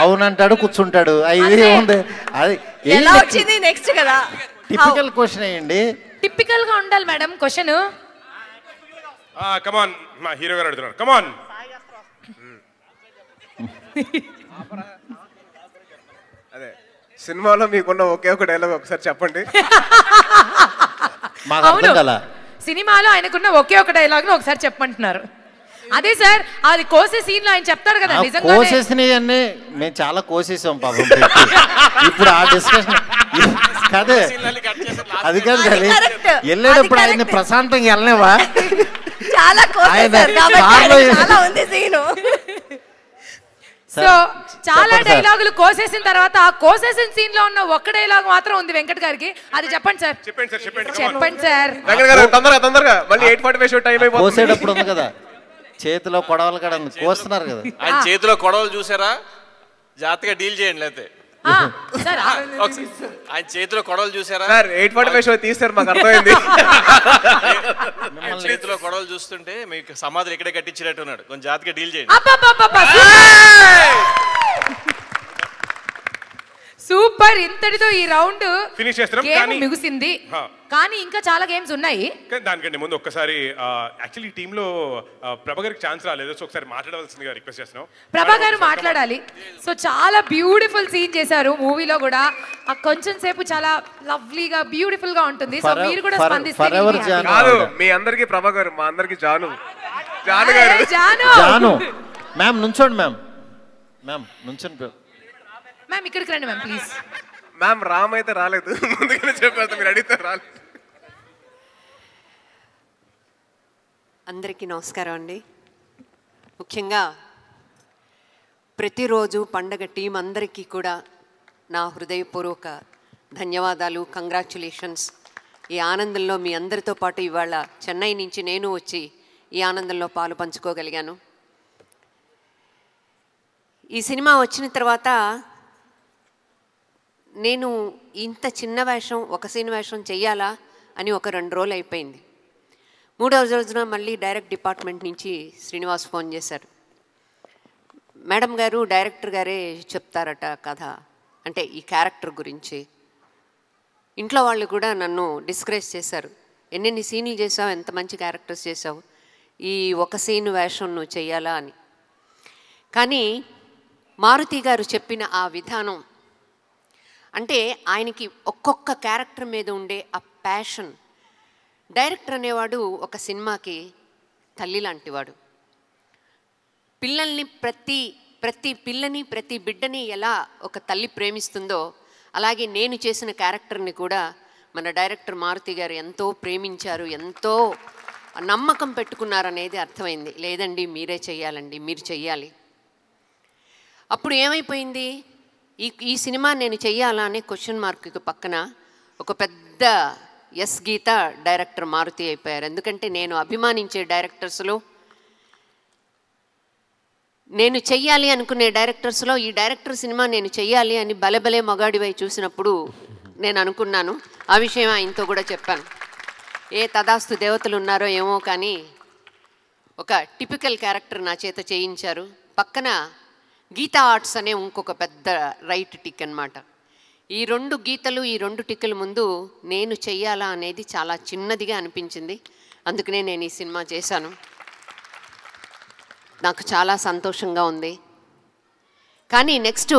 అవునంటాడు, కూర్చుంటాడు. అది ఏముంది, అది ఎలా వచ్చింది నెక్స్ట్ కదా. టిపికల్ క్వశ్చన్ అయ్యండి. టిపికల్ గా ఉండాలి మేడం క్వశ్చన్. కమాన్, మా హీరో గారు అడుగుతున్నారు. కమాన్. అదే సినిమాలో మీకున్న ఒకే ఒక డైలాగ్ ఒకసారి చెప్పండి. సినిమాలో ఆయనకున్న ఒకే ఒక డైలాగ్ ఒకసారి చెప్పమంటున్నారు. అదే సార్, అది కోసే సీన్ లో ఆయన చెప్తాడు కదా. కోసేసినవన్నీ మేము చాలా కోసేసాం పాపం. ఇప్పుడు ఆ డిస్కషన్ కాదే, అది కాదు కానీ వెళ్ళేటప్పుడు ఆయన్ని ప్రశాంతంగా వెళ్ళనేవా? సో చాలా డైలాగులు కోసేసిన తర్వాత ఆ కోసేసిన సీన్ లో ఉన్న ఒక్క డైలాగ్ మాత్రం ఉంది వెంకట్ గారికి. అది చెప్పండి సార్. చెప్పండి సార్. కోసేటప్పుడు ఉంది కదా, చేతిలో కొడవలు కూడా కోస్తున్నారు కదా. ఆయన చేతిలో కొడవలు చూసారా? జాగ్రత్తగా డీల్ చేయండి. లేకపోతే ఆయన చేతిలో కొడవలు చూసారా? 8:45 షో తీస్తారు, మాకు అర్థమైంది. చేతిలో కొడవలు చూస్తుంటే మీకు సమాధులు ఇక్కడే కట్టించినట్టు ఉన్నాడు. కొంచెం జాగ్రత్తగా డీల్ చేయండి. సూపర్. ఇంతటితో ఈ రౌండ్ ఫినిష్ చేస్తాం. ముగిసింది, కానీ ఇంకా చాలా గేమ్స్ ఉన్నాయి. దానికంటే ముందు ఒక్కసారి యాక్చువల్లీ టీమ్ లో ప్రభా గారికి ఛాన్స్ రాలేదు, సో ఒకసారి మాట్లాడవలసిందిగా రిక్వెస్ట్ చేస్తున్నాం. ప్రభా గారు మాట్లాడాలి. సో చాలా బ్యూటిఫుల్ సీన్ చేశారు మూవీలో కూడా. కొంచెం సేపు చాలా లవ్లీగా బ్యూటిఫుల్ గా ఉంటుంది. సో మీరు కూడా స్పందిస్తారు. మీ అందరికి ప్రభా గారు, మా అందరికి జాను గారు. జాను మ్యామ్ నుంచోండి. మ్యామ్ నుంచోండి. మ్యామ్ ఇక్కడికి రండి మ్యామ్ ప్లీజ్. మ్యామ్ రామ్ అయితే రాలేదు, ముందుగానే చెప్పేస్తా, మీరు అడిగితే రాలేదు. అందరికీ నమస్కారం అండి. ముఖ్యంగా ప్రతిరోజు పండగ టీం అందరికీ కూడా నా హృదయపూర్వక ధన్యవాదాలు, కంగ్రాచ్యులేషన్స్. ఈ ఆనందంలో మీ అందరితో పాటు ఇవాళ చెన్నై నుంచి నేను వచ్చి ఈ ఆనందంలో పాలు పంచుకోగలిగాను. ఈ సినిమా వచ్చిన తర్వాత నేను ఇంత చిన్న వేషం, ఒక సీన్ వేషం చెయ్యాలా అని ఒక 2 రోజులు అయిపోయింది. 3వ రోజున మళ్ళీ డైరెక్ట్ డిపార్ట్మెంట్ నుంచి శ్రీనివాస్ ఫోన్ చేశారు. మేడం గారు, డైరెక్టర్ గారే చెప్తారట కథ, అంటే ఈ క్యారెక్టర్ గురించి. ఇంట్లో వాళ్ళు కూడా నన్ను డిస్కరేజ్ చేశారు. ఎన్నెన్ని సీన్లు చేసావు, ఎంత మంచి క్యారెక్టర్స్ చేసావు, ఈ ఒక సీన్ వేషం నువ్వు చెయ్యాలా అని. కానీ మారుతి గారు చెప్పిన ఆ విధానం, అంటే ఆయనకి ఒక్కొక్క క్యారెక్టర్ మీద ఉండే ఆ ప్యాషన్. డైరెక్టర్ అనేవాడు ఒక సినిమాకి తల్లి లాంటివాడు. పిల్లల్ని ప్రతి పిల్లని, ప్రతి బిడ్డని ఎలా ఒక తల్లి ప్రేమిస్తుందో అలాగే నేను చేసిన క్యారెక్టర్ని కూడా మన డైరెక్టర్ మారుతి గారు ఎంతో ప్రేమించారు, ఎంతో నమ్మకం పెట్టుకున్నారనేది అర్థమైంది. లేదండి మీరే చెయ్యాలండి, మీరు చెయ్యాలి. అప్పుడు ఏమైపోయింది, ఈ సినిమా నేను చెయ్యాలా అనే క్వశ్చన్ మార్క్కి పక్కన ఒక పెద్ద ఎస్ గీత డైరెక్టర్ మారుతి అయిపోయారు. ఎందుకంటే నేను అభిమానించే డైరెక్టర్స్లో, నేను చెయ్యాలి అనుకునే డైరెక్టర్స్లో ఈ డైరెక్టర్ సినిమా నేను చెయ్యాలి అని బలెబలే మగాడివై చూసినప్పుడు నేను అనుకున్నాను. ఆ విషయం ఆయనతో కూడా చెప్పాను. ఏ తదాస్తు దేవతలు ఉన్నారో ఏమో కానీ ఒక టిపికల్ క్యారెక్టర్ నా చేత చేయించారు. పక్కన గీతా ఆర్ట్స్ అనే ఇంకొక పెద్ద రైట్ టిక్ అన్నమాట. ఈ 2 గీతలు, ఈ 2 టిక్కుల ముందు నేను చెయ్యాలా అనేది చాలా చిన్నదిగా అనిపించింది. అందుకనే నేను ఈ సినిమా చేశాను. నాకు చాలా సంతోషంగా ఉంది. కానీ నెక్స్ట్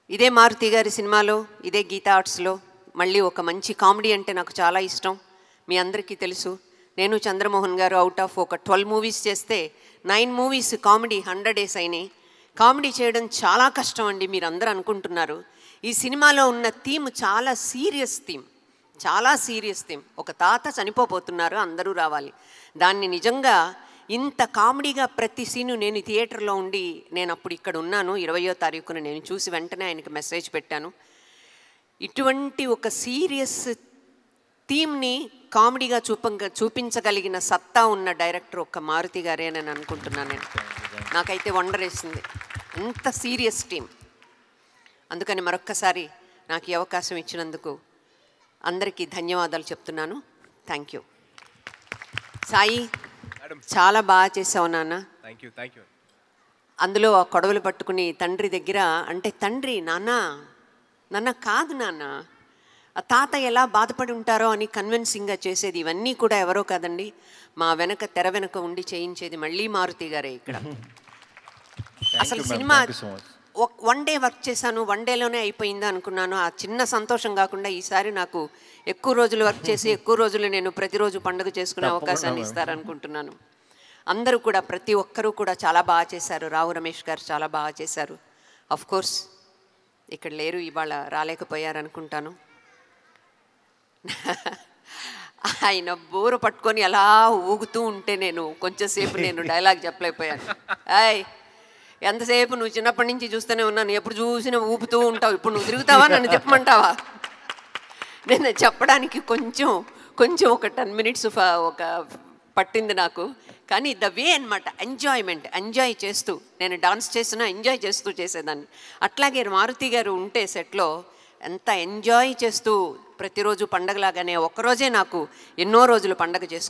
ఇదే మారుతి గారి సినిమాలో, ఇదే గీతా ఆర్ట్స్లో మళ్ళీ ఒక మంచి కామెడీ అంటే నాకు చాలా ఇష్టం. మీ అందరికీ తెలుసు, నేను చంద్రమోహన్ గారు అవుట్ ఆఫ్ ఒక 12 మూవీస్ చేస్తే 9 మూవీస్ కామెడీ 100 డేస్ అయినాయి. కామెడీ చేయడం చాలా కష్టం అండి, మీరు అందరూ అనుకుంటున్నారు. ఈ సినిమాలో ఉన్న థీమ్ చాలా సీరియస్ థీమ్, చాలా సీరియస్ థీమ్. ఒక తాత చనిపోతున్నారు, అందరూ రావాలి. దాన్ని నిజంగా ఇంత కామెడీగా ప్రతి సీను నేను థియేటర్లో ఉండి, నేను అప్పుడు ఇక్కడ ఉన్నాను 20వ తారీఖున, నేను చూసి వెంటనే ఆయనకి మెసేజ్ పెట్టాను. ఇటువంటి ఒక సీరియస్ థీమ్ని కామెడీగా చూపించగలిగిన సత్తా ఉన్న డైరెక్టర్ ఒక్క మారుతి గారే అని అనుకుంటున్నాను నేను. నాకైతే వండర్ వేసింది, అంత సీరియస్ టీమ్. అందుకని మరొక్కసారి నాకు ఈ అవకాశం ఇచ్చినందుకు అందరికీ ధన్యవాదాలు చెప్తున్నాను. Thank you. సాయి, చాలా బాగా చేసావు నాన్న. Thank you. అందులో ఆ కొడవలు పట్టుకుని తండ్రి దగ్గర, అంటే తండ్రి నాన్న కాదు నాన్న, ఆ తాత ఎలా బాధపడి ఉంటారో అని కన్విన్సింగ్గా చేసేది ఇవన్నీ కూడా ఎవరో కాదండి, మా వెనక తెర వెనక ఉండి చేయించేది మళ్ళీ మారుతి గారే ఇక్కడ. అసలు సినిమా 1 డే వర్క్ చేశాను, 1 డేలోనే అయిపోయిందా అనుకున్నాను. ఆ చిన్న సంతోషం కాకుండా ఈసారి నాకు ఎక్కువ రోజులు వర్క్ చేసి ఎక్కువ రోజులు నేను ప్రతిరోజు పండుగ చేసుకునే అవకాశాన్ని ఇస్తారనుకుంటున్నాను. అందరూ కూడా, ప్రతి ఒక్కరూ కూడా చాలా బాగా చేశారు. రావు రమేష్ గారు చాలా బాగా చేశారు. ఆఫ్ కోర్స్ ఇక్కడ లేరు, ఇవాళ రాలేకపోయారు అనుకుంటాను. ఆయన బోరు పట్టుకొని అలా ఊగుతూ ఉంటే నేను కొంచెంసేపు డైలాగ్ చెప్పలేకపోయాను. ఎంతసేపు నువ్వు చిన్నప్పటి నుంచి చూస్తూనే ఉన్నాను, ఎప్పుడు చూసినా ఊపుతూ ఉంటావు, ఇప్పుడు నువ్వు తిరుగుతావా, నన్ను తిప్పమంటావా? నేను చెప్పడానికి కొంచెం ఒక 10 minutes ఒక పట్టింది నాకు. కానీ ద వే అనమాట, ఎంజాయ్ చేస్తూ, నేను డాన్స్ చేసినా ఎంజాయ్ చేస్తూ చేసేదాన్ని. అట్లాగే మారుతి గారు ఉంటే సెట్లో ఎంత ఎంజాయ్ చేస్తూ ప్రతిరోజు పండగలాగానే, ఒక్కరోజే నాకు ఎన్నో రోజులు పండగ చేసుకున్నాను.